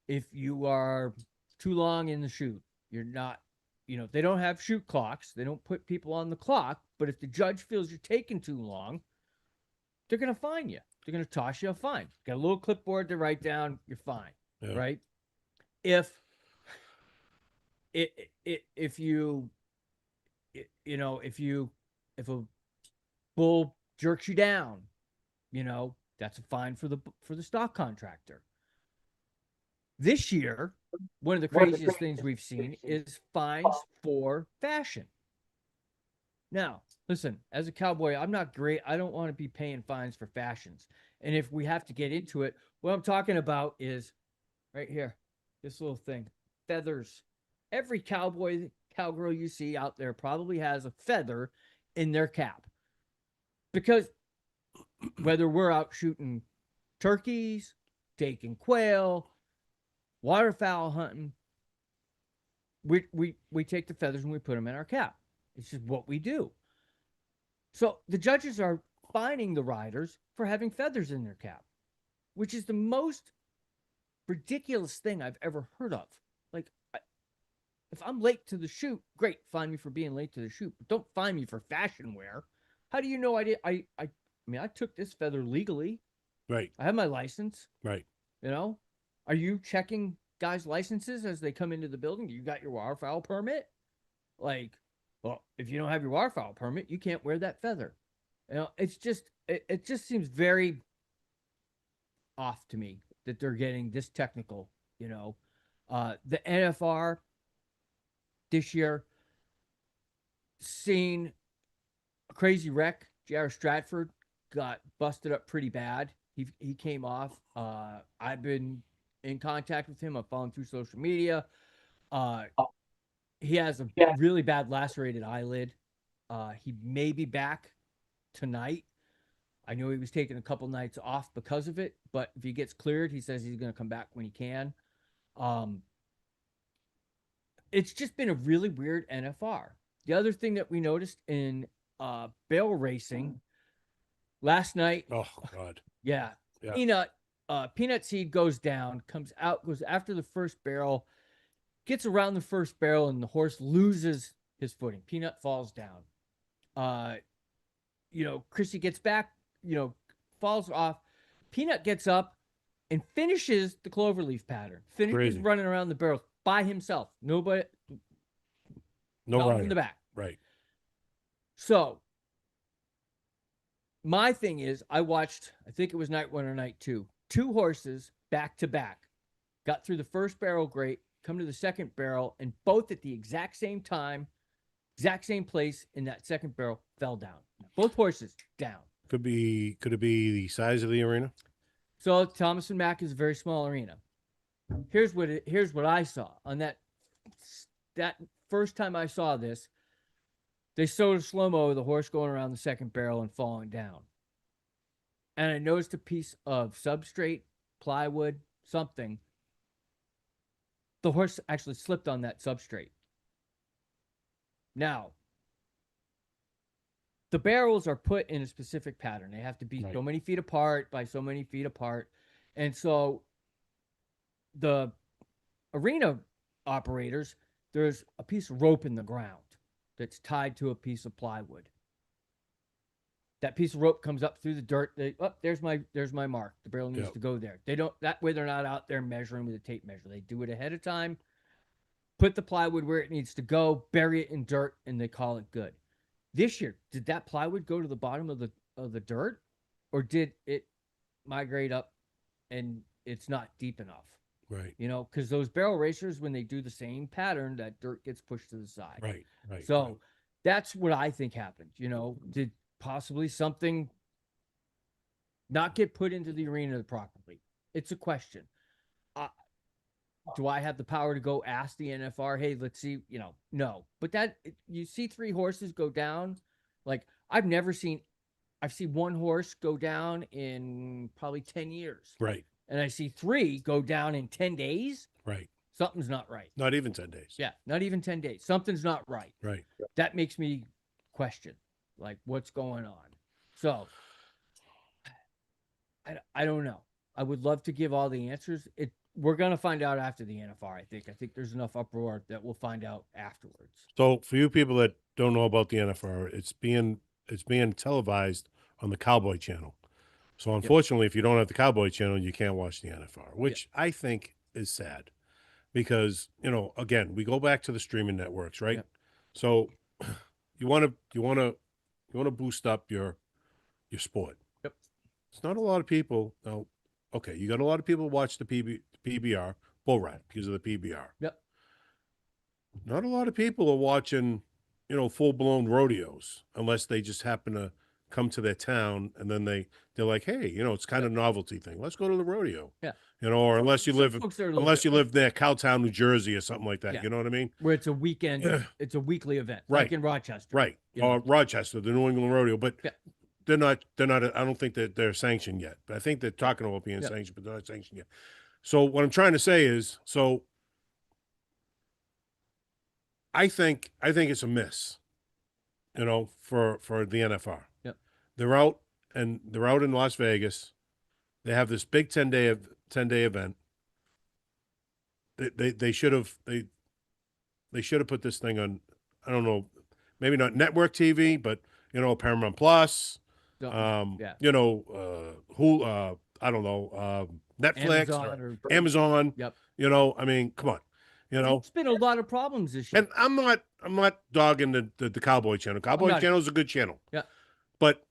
if you are too long in the chute. You're not, they don't have chute clocks. They don't put people on the clock. But if the judge feels you're taking too long, they're going to fine you. They're going to toss you a fine. Got a little clipboard to write down. You're fine, right? If a bull jerks you down, that's a fine for the stock contractor. This year, one of the craziest things we've seen is fines for fashion. Now, listen, as a cowboy, I'm not great. I don't want to be paying fines for fashions. And if we have to get into it, what I'm talking about is right here, this little thing, feathers. Every cowboy, cowgirl you see out there probably has a feather in their cap. Because whether we're out shooting turkeys, taking quail, waterfowl hunting, we take the feathers and we put them in our cap. It's just what we do. So the judges are fining the riders for having feathers in their cap, which is the most ridiculous thing I've ever heard of. Like, if I'm late to the shoot, great, fine me for being late to the shoot, but don't fine me for fashion wear. How do you know I did? I mean, I took this feather legally. Right. I have my license. Right. Are you checking guys' licenses as they come into the building? You got your waterfowl permit? Like, well, if you don't have your waterfowl permit, you can't wear that feather. It's just, it just seems very off to me that they're getting this technical, The NFR this year seen a crazy wreck. J.R. Straford got busted up pretty bad. He came off. I've been in contact with him. I've followed through social media. He has a really bad lacerated eyelid. He may be back tonight. I know he was taking a couple nights off because of it, but if he gets cleared, he says he's going to come back when he can. It's just been a really weird NFR. The other thing that we noticed in barrel racing last night. Oh God. Yeah. Peanut seed goes down, comes out, goes after the first barrel, gets around the first barrel, and the horse loses his footing. Peanut falls down. Chrissy gets back, falls off. Peanut gets up and finishes the cloverleaf pattern. Finishes running around the barrels by himself. Nobody. No running in the back. Right. So my thing is, I watched, I think it was night 1 or night 2, 2 horses back to back, got through the first barrel great, come to the second barrel, and both at the exact same time, exact same place in that second barrel, fell down. Both horses down. Could it be the size of the arena? So Thomas and Mack is a very small arena. Here's what I saw on that first time I saw this. they showed a slow-mo of the horse going around the second barrel and falling down. And I noticed a piece of substrate, plywood, something. The horse actually slipped on that substrate. Now, the barrels are put in a specific pattern. They have to be so many feet apart by so many feet apart. And so the arena operators, there's a piece of rope in the ground that's tied to a piece of plywood. That piece of rope comes up through the dirt. There's my mark. The barrel needs to go there. They don't, that way they're not out there measuring with a tape measure. They do it ahead of time, put the plywood where it needs to go, bury it in dirt, and they call it good. This year, did that plywood go to the bottom of the dirt, or did it migrate up and it's not deep enough? Right. You know, because those barrel racers, when they do the same pattern, that dirt gets pushed to the side. Right. Right. So that's what I think happened. You know, did possibly something not get put into the arena properly? It's a question. Do I have the power to go ask the NFR, hey, let's see, you know, no. But that, you see 3 horses go down. Like, I've seen one horse go down in probably 10 years. Right. And I see 3 go down in 10 days. Right. Something's not right. Not even 10 days. Yeah, not even 10 days. Something's not right. Right. That makes me question, like, what's going on? So, I don't know. I would love to give all the answers. We're going to find out after the NFR, I think. I think there's enough uproar that we'll find out afterwards. So for you people that don't know about the NFR, it's being televised on the Cowboy Channel. So unfortunately, if you don't have the Cowboy Channel, you can't watch the NFR, which I think is sad because, you know, again, we go back to the streaming networks, right? So you want to boost up your sport. Yep. It's not a lot of people. Now, okay, you got a lot of people watch the PBR bull ride because of the PBR. Yep. Not a lot of people are watching, you know, full-blown rodeos unless they just happen to come to their town and then they're like, hey, you know, it's kind of a novelty thing. Let's go to the rodeo. Yeah. You know, or unless you live near Cowtown, New Jersey or something like that. Yeah. You know what I mean? Where it's a weekend, it's a weekly event. Right. Like in Rochester. Right. Or Rochester, the New England Rodeo. But they're not, I don't think that they're sanctioned yet. But I think they're talking about being sanctioned, but they're not sanctioned yet. So what I'm trying to say is, I think it's a miss, you know, for the NFR. Yep. They're out in Las Vegas. They have this big 10-day event. They should have put this thing on, I don't know, maybe not network TV, but you know, Paramount Plus. You know, who I don't know, Netflix, Amazon. Yep. You know, I mean, come on. You know, it's been a lot of problems this year. and I'm not dogging the Cowboy Channel. Cowboy Channel is a good channel. Yeah. But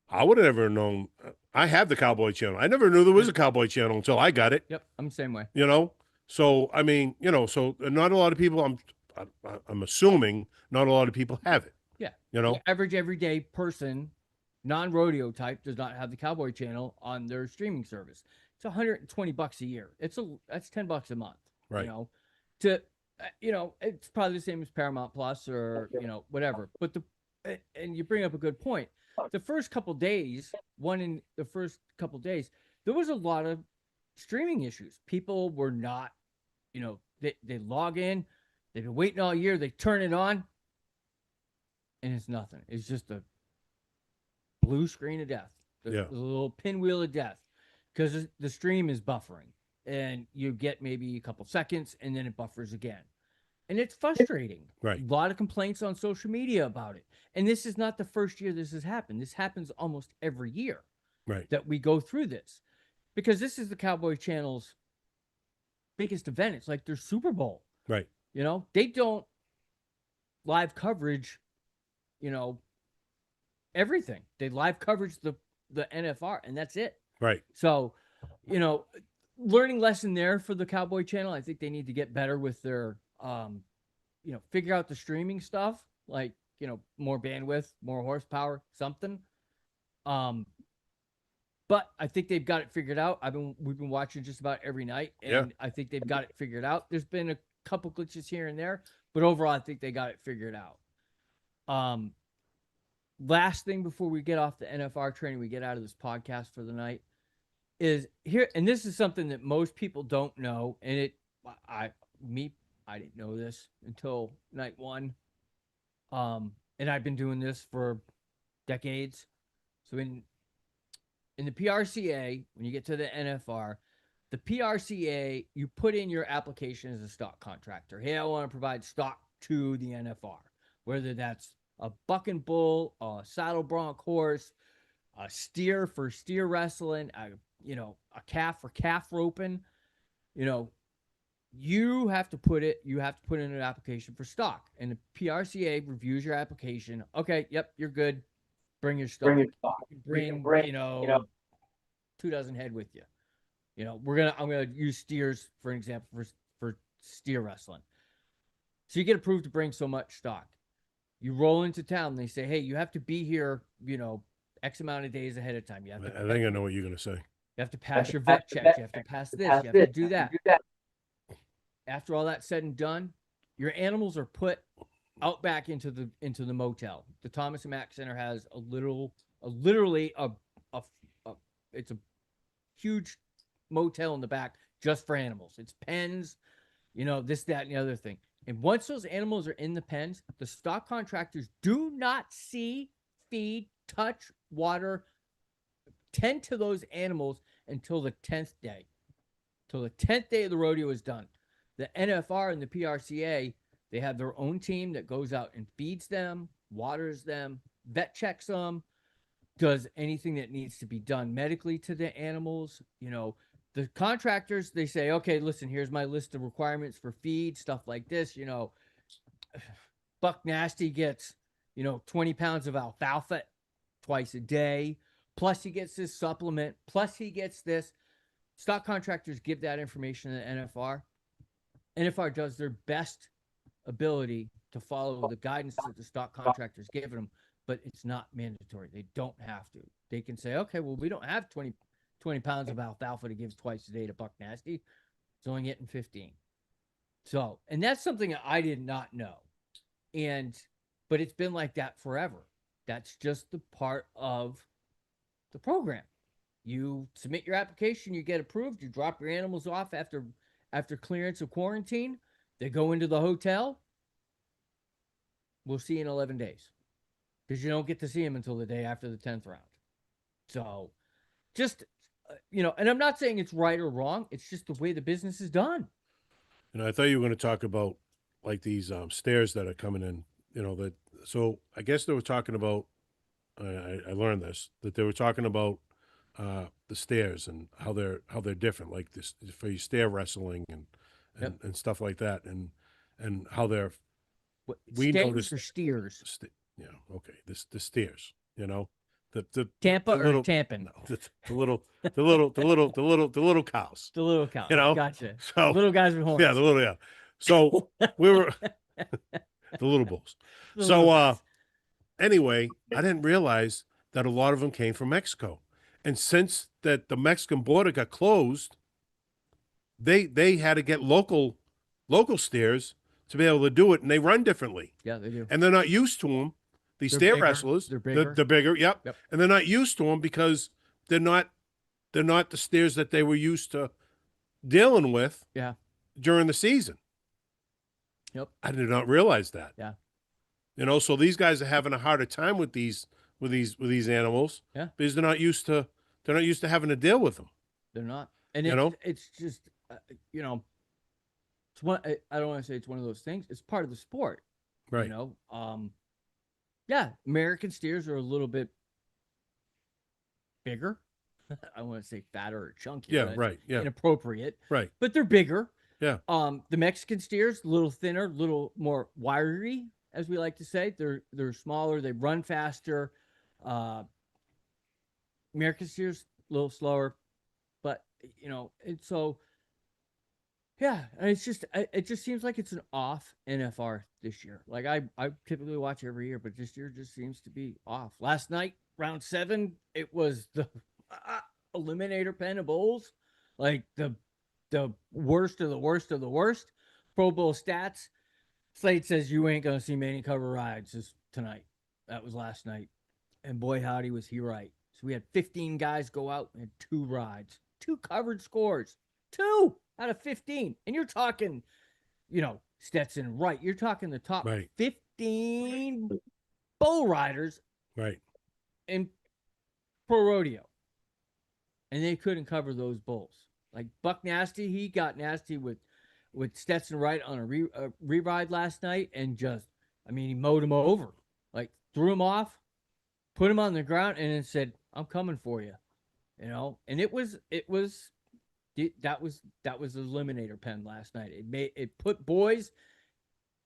I would have never known. I have the Cowboy Channel. I never knew there was a Cowboy Channel until I got it. Yep, I'm the same way. You know, so I mean, you know, so not a lot of people. I'm assuming not a lot of people have it. Yeah. You know, the average everyday person, non-rodeo type, does not have the Cowboy Channel on their streaming service. It's $120 a year. That's $10 a month. Right. You know, it's probably the same as Paramount Plus or you know whatever. But and you bring up a good point. The first couple days, there was a lot of streaming issues. People were not, you know, they log in, they've been waiting all year, they turn it on, and it's nothing. It's just a blue screen of death, the little pinwheel of death, because the stream is buffering, and you get maybe a couple seconds, and then it buffers again. And it's frustrating. Right. A lot of complaints on social media about it. And this is not the first year this has happened. This happens almost every year. Right. That we go through this. Because this is the Cowboy Channel's biggest event. It's like their Super Bowl. Right. You know, they don't live coverage, you know, everything. They live coverage the NFR, and that's it. Right. So, you know, learning lesson there for the Cowboy Channel. I think they need to get better with their you know, figure out the streaming stuff, like, you know, more bandwidth, more horsepower, something. But I think they've got it figured out. We've been watching just about every night, and I think they've got it figured out. There's been a couple glitches here and there, but overall, I think they got it figured out. Last thing before we get off the NFR training, we get out of this podcast for the night, is here, and this is something that most people don't know, and I didn't know this until night one. And I've been doing this for decades. So in the PRCA, when you get to the NFR, the PRCA, you put in your application as a stock contractor. Hey, I want to provide stock to the NFR, whether that's a buck and bull, a saddle bronc horse, a steer for steer wrestling, a calf for calf roping. You have to put in an application for stock, and the PRCA reviews your application. Okay, yep, you're good. Bring your stock. Bring 2 dozen head with you. I'm gonna use steers for an example for steer wrestling. So you get approved to bring so much stock. You roll into town, and they say, hey, you have to be here, X amount of days ahead of time. I think I know what you're gonna say. You have to pass your vet check. You have to pass this. You have to do that. After all that's said and done, your animals are put out back into the motel. The Thomas and Mack Center has literally it's a huge motel in the back just for animals. It's pens, this, that, and the other thing. And once those animals are in the pens, the stock contractors do not see, feed, touch, water, tend to those animals until the 10th day. Till the 10th day of the rodeo is done. The NFR and the PRCA, they have their own team that goes out and feeds them, waters them, vet checks them, does anything that needs to be done medically to the animals. The contractors, they say, okay, listen, here's my list of requirements for feed, stuff like this. Buck Nasty gets, 20 pounds of alfalfa twice a day. Plus he gets this supplement. Plus he gets this. Stock contractors give that information to the NFR. NFR does their best ability to follow the guidance that the stock contractors give them, but it's not mandatory. They don't have to. They can say, okay, well, we don't have 20 pounds of alfalfa to give twice a day to Buck Nasty. It's only getting 15. So, and that's something that I did not know. But it's been like that forever. That's just the part of the program. You submit your application, you get approved, you drop your animals off after clearance of quarantine. They go into the hotel. We'll see you in 11 days. Because you don't get to see them until the day after the 10th round. So, just, and I'm not saying it's right or wrong. It's just the way the business is done. I thought you were going to talk about like these stairs that are coming in, so I guess they were talking about, I learned this, that they were talking about the stairs and how they're different, like this for your stair wrestling and stuff like that, and how they're stairs or steers. Okay, the stairs, the Tampa the little, or Tampin? No, the little cows. The little cows. Gotcha. So little guys with horns. Yeah. So we were the little bulls. So anyway, I didn't realize that a lot of them came from Mexico. And since that the Mexican border got closed, they had to get local steers to be able to do it, and they run differently. Yeah, they do. And they're not used to them. These stair wrestlers, they're bigger. They're bigger, yep. And they're not used to them because they're not the steers that they were used to dealing with. Yeah. During the season. Yep. I did not realize that. Yeah. So these guys are having a harder time with these animals. Yeah. Because they're not used to having to deal with them. They're not. And it's just it's one. I don't want to say it's one of those things. It's part of the sport. Right. Yeah, American steers are a little bit bigger. I want to say fatter or chunky. Yeah, right. Yeah. Inappropriate. Right. But they're bigger. Yeah. The Mexican steers, a little thinner, a little more wiry, as we like to say. They're smaller, they run faster. American steers, a little slower. But and so yeah, it just seems like it's an off NFR this year. Like I typically watch every year, but this year just seems to be off. Last night, round 7, it was the eliminator pen of bowls, like the worst of the worst of the worst. Pro Bowl stats. Slade says you ain't gonna see many cover rides. Just tonight. That was last night. And boy, howdy, was he right. So we had 15 guys go out and 2 rides, 2 covered scores, 2 out of 15. And you're talking, Stetson, right? You're talking the top 15 bull riders in pro rodeo. And they couldn't cover those bulls. Like Buck Nasty, he got nasty with Stetson Wright on a re-ride last night and he mowed him over. Like threw him off, put him on the ground, and then said, "I'm coming for you," And that was the eliminator pen last night. It put boys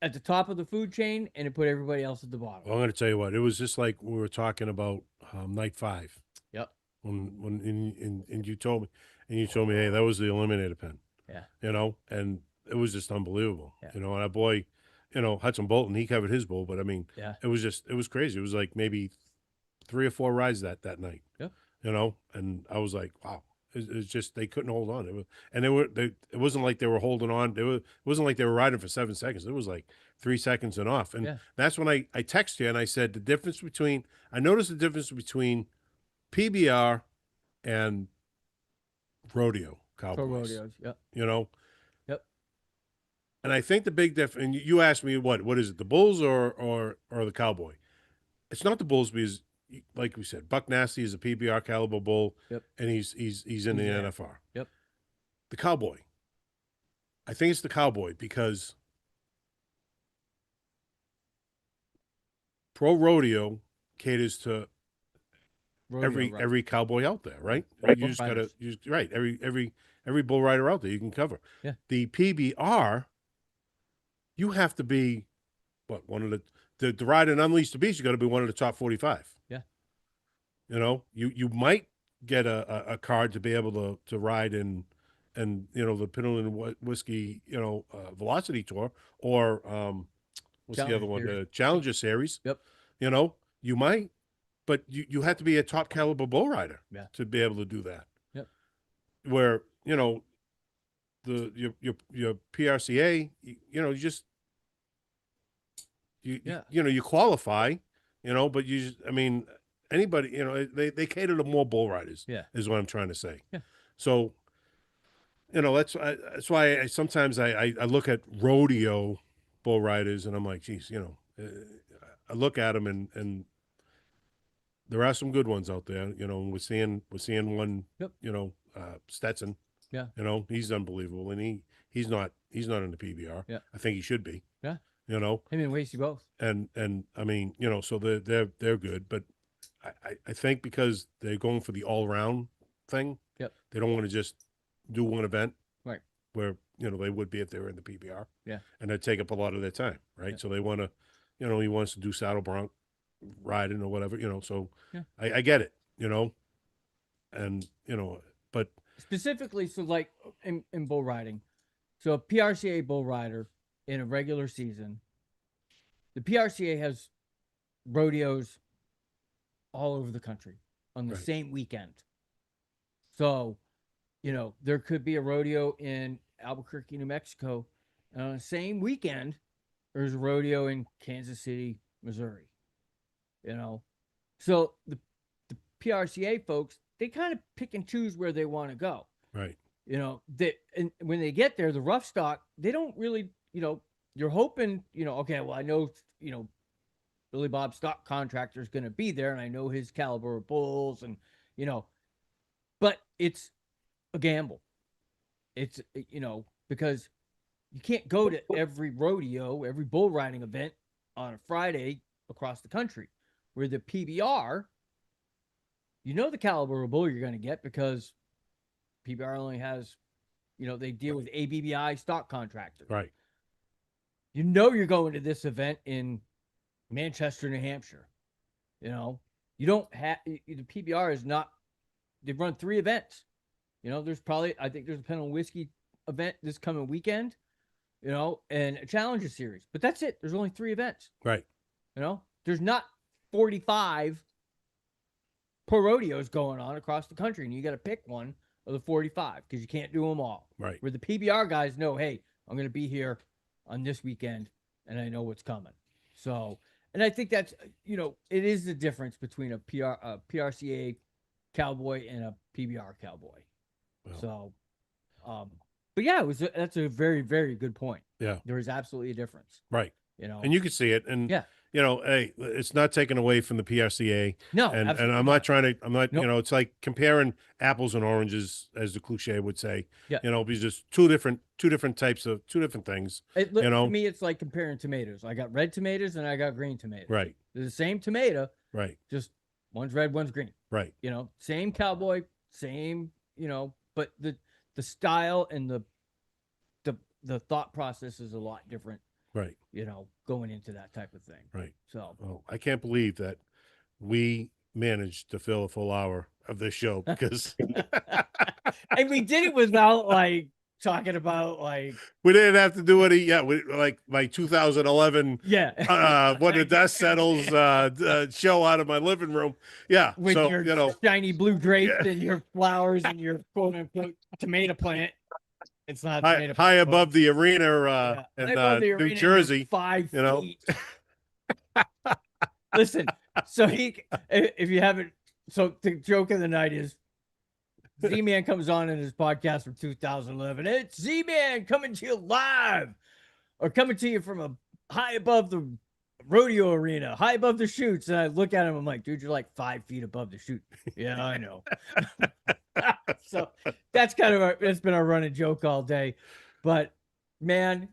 at the top of the food chain and it put everybody else at the bottom. Well, I'm going to tell you what, it was just like we were talking about night 5. Yep. When you told me, hey, that was the eliminator pen. Yeah. And it was just unbelievable. Yeah. And our boy, Hudson Bolton, he covered his bull, but Yeah. it was crazy. It was like maybe 3 or 4 rides that night. Yeah. And I was like, wow. It's just they couldn't hold on. It wasn't like they were holding on. It wasn't like they were riding for 7 seconds. It was like 3 seconds and off. And that's when I texted you and I said I noticed the difference between PBR and rodeo cowboys. Pro rodeos, yep. Yep. And I think the big difference. And you asked me what is it, the bulls or the cowboy? It's not the bulls because, like we said, Buck Nasty is a PBR caliber bull, and he's in the NFR. Yep. The cowboy. I think it's the cowboy because pro rodeo caters to every cowboy out there, right? You just gotta every bull rider out there you can cover. Yeah. The PBR, you have to be one of the ride and Unleash the Beast. You got to be one of the top 45. Yeah. You might get a card to be able to ride in the Pinnacle Whiskey Velocity Tour or what's the other one, the Challenger Series. Yep. You might, but you have to be a top caliber bull rider to be able to do that. Yep. Where your PRCA, you qualify, but anybody, they cater to more bull riders. Yeah. Is what I'm trying to say. Yeah. So, that's why sometimes I look at rodeo bull riders and I'm like, geez, I look at them and there are some good ones out there. We're seeing one. Yep. Stetson. Yeah. He's unbelievable, and he's not in the PBR. Yeah. I think he should be. Yeah. Him and Wasty both. And so they're good, but I think because they're going for the all round thing. Yep. They don't want to just do one event. Right. Where they would be if they were in the PBR. Yeah. And that'd take up a lot of their time, right? Yeah. So they want to, he wants to do saddle bronc riding or whatever, so yeah. I get it, and but specifically, so like in bull riding, so a PRCA bull rider in a regular season, the PRCA has rodeos all over the country on the same weekend. So, there could be a rodeo in Albuquerque, New Mexico, and on the same weekend, there's a rodeo in Kansas City, Missouri. So the PRCA folks, they kind of pick and choose where they want to go. Right. And when they get there, the rough stock, they don't really, you're hoping, okay, well, I know, Billy Bob stock contractor is going to be there and I know his caliber of bulls and, but it's a gamble. It's, because you can't go to every rodeo, every bull riding event on a Friday across the country. Where the PBR, the caliber of bull you're going to get because PBR only has, they deal with ABBI stock contractors. Right. You're going to this event in Manchester, New Hampshire. You don't have, the PBR is not, they've run 3 events. There's probably, I think there's a Pinnacle Whiskey event this coming weekend, and a Challenger Series. But that's it. There's only 3 events. Right. There's not 45 pro rodeos going on across the country, and you got to pick one of the 45 because you can't do them all. Right. Where the PBR guys know, hey, I'm going to be here on this weekend, and I know what's coming. So, And I think that's, it is the difference between a PRCA cowboy and a PBR cowboy. Well. So, but yeah, that's a very, very good point. Yeah. There is absolutely a difference. Right. And you can see it. And, hey, it's not taken away from the PRCA. No, and absolutely I'm not trying to, Nope. It's like comparing apples and oranges, as the cliche would say. Yeah. Because there's two different things. To me, it's like comparing tomatoes. I got red tomatoes and I got green tomatoes. Right. They're the same tomato. Right. Just one's red, one's green. Right. Same cowboy, same, but the style and the thought process is a lot different. Right. Going into that type of thing. Right. So, I can't believe that we managed to fill a full hour of this show because and we did it without talking about we didn't have to do any. Yeah. Like my 2011. Yeah. When the dust settles, show out of my living room. Yeah. With so, your shiny blue drapes and your flowers and your quote unquote tomato plant. It's not high above the arena in New Jersey. 5 feet. Listen, so if you haven't, so the joke of the night is Z-Man comes on in his podcast from 2011. It's Z-Man coming to you live or coming to you from a high above the rodeo arena, high above the chutes. And I look at him, I'm like, dude, you're like 5 feet above the chute. Yeah, I know. So that's it's been our running joke all day. But man,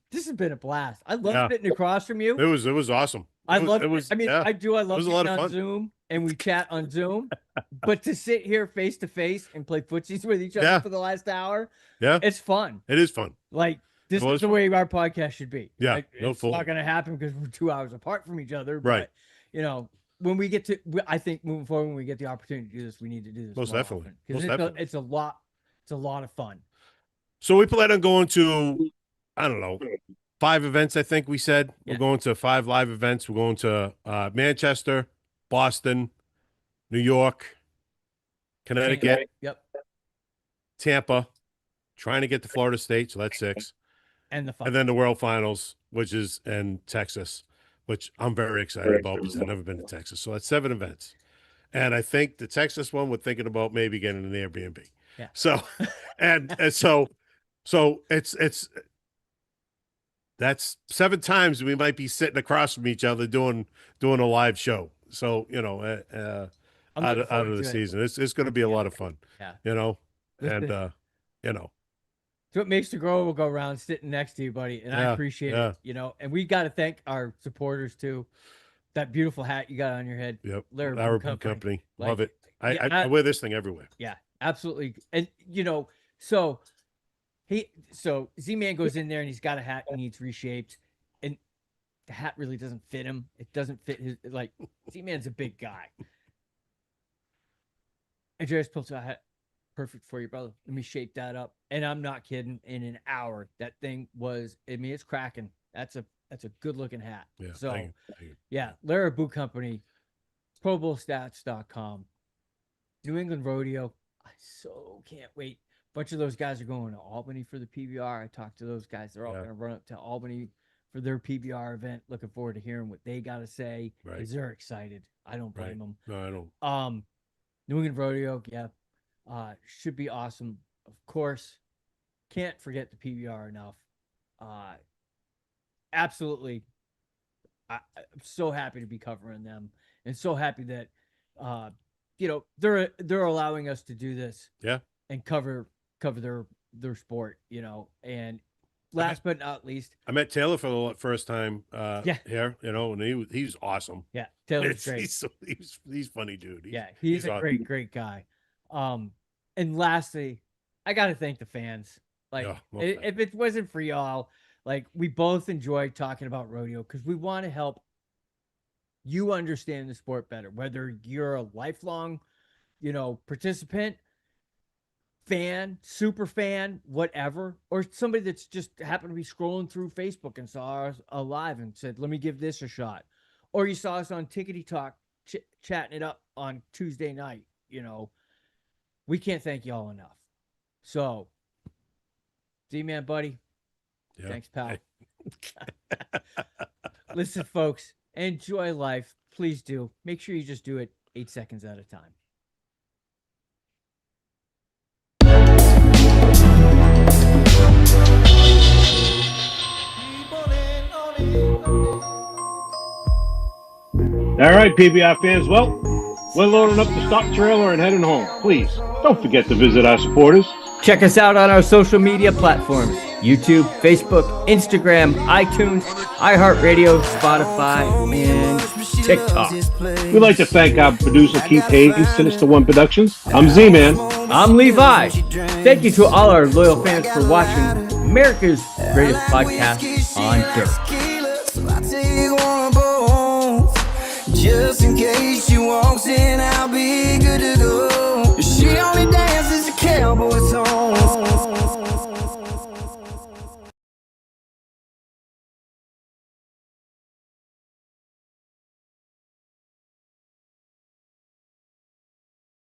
this has been a blast. I love sitting across from you. It was awesome. I love it. I mean, yeah. I do. I love it was a lot of on fun. Zoom and we chat on Zoom, but to sit here face to face and play footsies with each other for the last hour, it's fun. It is fun. This is the way our podcast should be. Yeah, it's not going to happen because we're 2 hours apart from each other. Right. But, when we get to, I think moving forward, when we get the opportunity to do this, we need to do this. Most definitely. Because it's a lot of fun. So we plan on going to, I don't know, 5 events. I think we said we're going to 5 live events. We're going to Manchester, Boston, New York, Connecticut, Tampa, trying to get to Florida State. So that's 6. And then the World Finals, which is in Texas, which I'm very excited about because I've never been to Texas. So that's 7 events. And I think the Texas one, we're thinking about maybe getting an Airbnb. Yeah. So, and so it's that's 7 times we might be sitting across from each other doing a live show. So, out of the season, it's going to be a lot of fun. Yeah. And So what makes the grower will go around sitting next to you, buddy. And I appreciate it, and we got to thank our supporters too. That beautiful hat you got on your head. Yep. Lara Company. Love it. I wear this thing everywhere. Yeah, absolutely. And so Z-Man goes in there and he's got a hat and needs reshaped. And the hat really doesn't fit him. It doesn't fit his, Z-Man's a big guy. Andreas pulls out a hat. Perfect for you, brother. Let me shape that up. And I'm not kidding. In an hour, that thing was, it's cracking. That's a good looking hat. Yeah. So thank you. yeah, Lara Boot Company, ProBowlStats.com, New England Rodeo. I so can't wait. A bunch of those guys are going to Albany for the PBR. I talked to those guys. They're all going to run up to Albany for their PBR event. Looking forward to hearing what they got to say. Right. Because they're excited. I don't blame them. No, I don't. New England Rodeo, should be awesome. Of course, can't forget the PBR enough. Absolutely. I'm so happy to be covering them and so happy that, they're allowing us to do this. Yeah. And cover their sport, and last but not least, I met Taylor for the first time here, and he's awesome. Yeah. Taylor's great. He's funny, dude. He's a awesome. great guy. And lastly, I got to thank the fans. If it wasn't for y'all, we both enjoy talking about rodeo because we want to help you understand the sport better, whether you're a lifelong, participant, fan, super fan, whatever, or somebody that's just happened to be scrolling through Facebook and saw us alive and said, let me give this a shot. Or you saw us on Tickety Talk chatting it up on Tuesday night, we can't thank y'all enough. So, Z-Man, buddy. Yeah. Thanks, pal. Listen, folks, enjoy life. Please do. Make sure you just do it 8 seconds at a time. All right, PBR fans. Well, we're loading up the stock trailer and heading home. Please don't forget to visit our supporters. Check us out on our social media platforms: YouTube, Facebook, Instagram, iTunes, iHeartRadio, Spotify, and TikTok. We'd like to thank our producer, Keith Hayes, Sinista1 Productions. I'm Z-Man. I'm Levi. Thank you to all our loyal fans for watching America's greatest podcast on dirt. Just in case she walks in, I'll be good to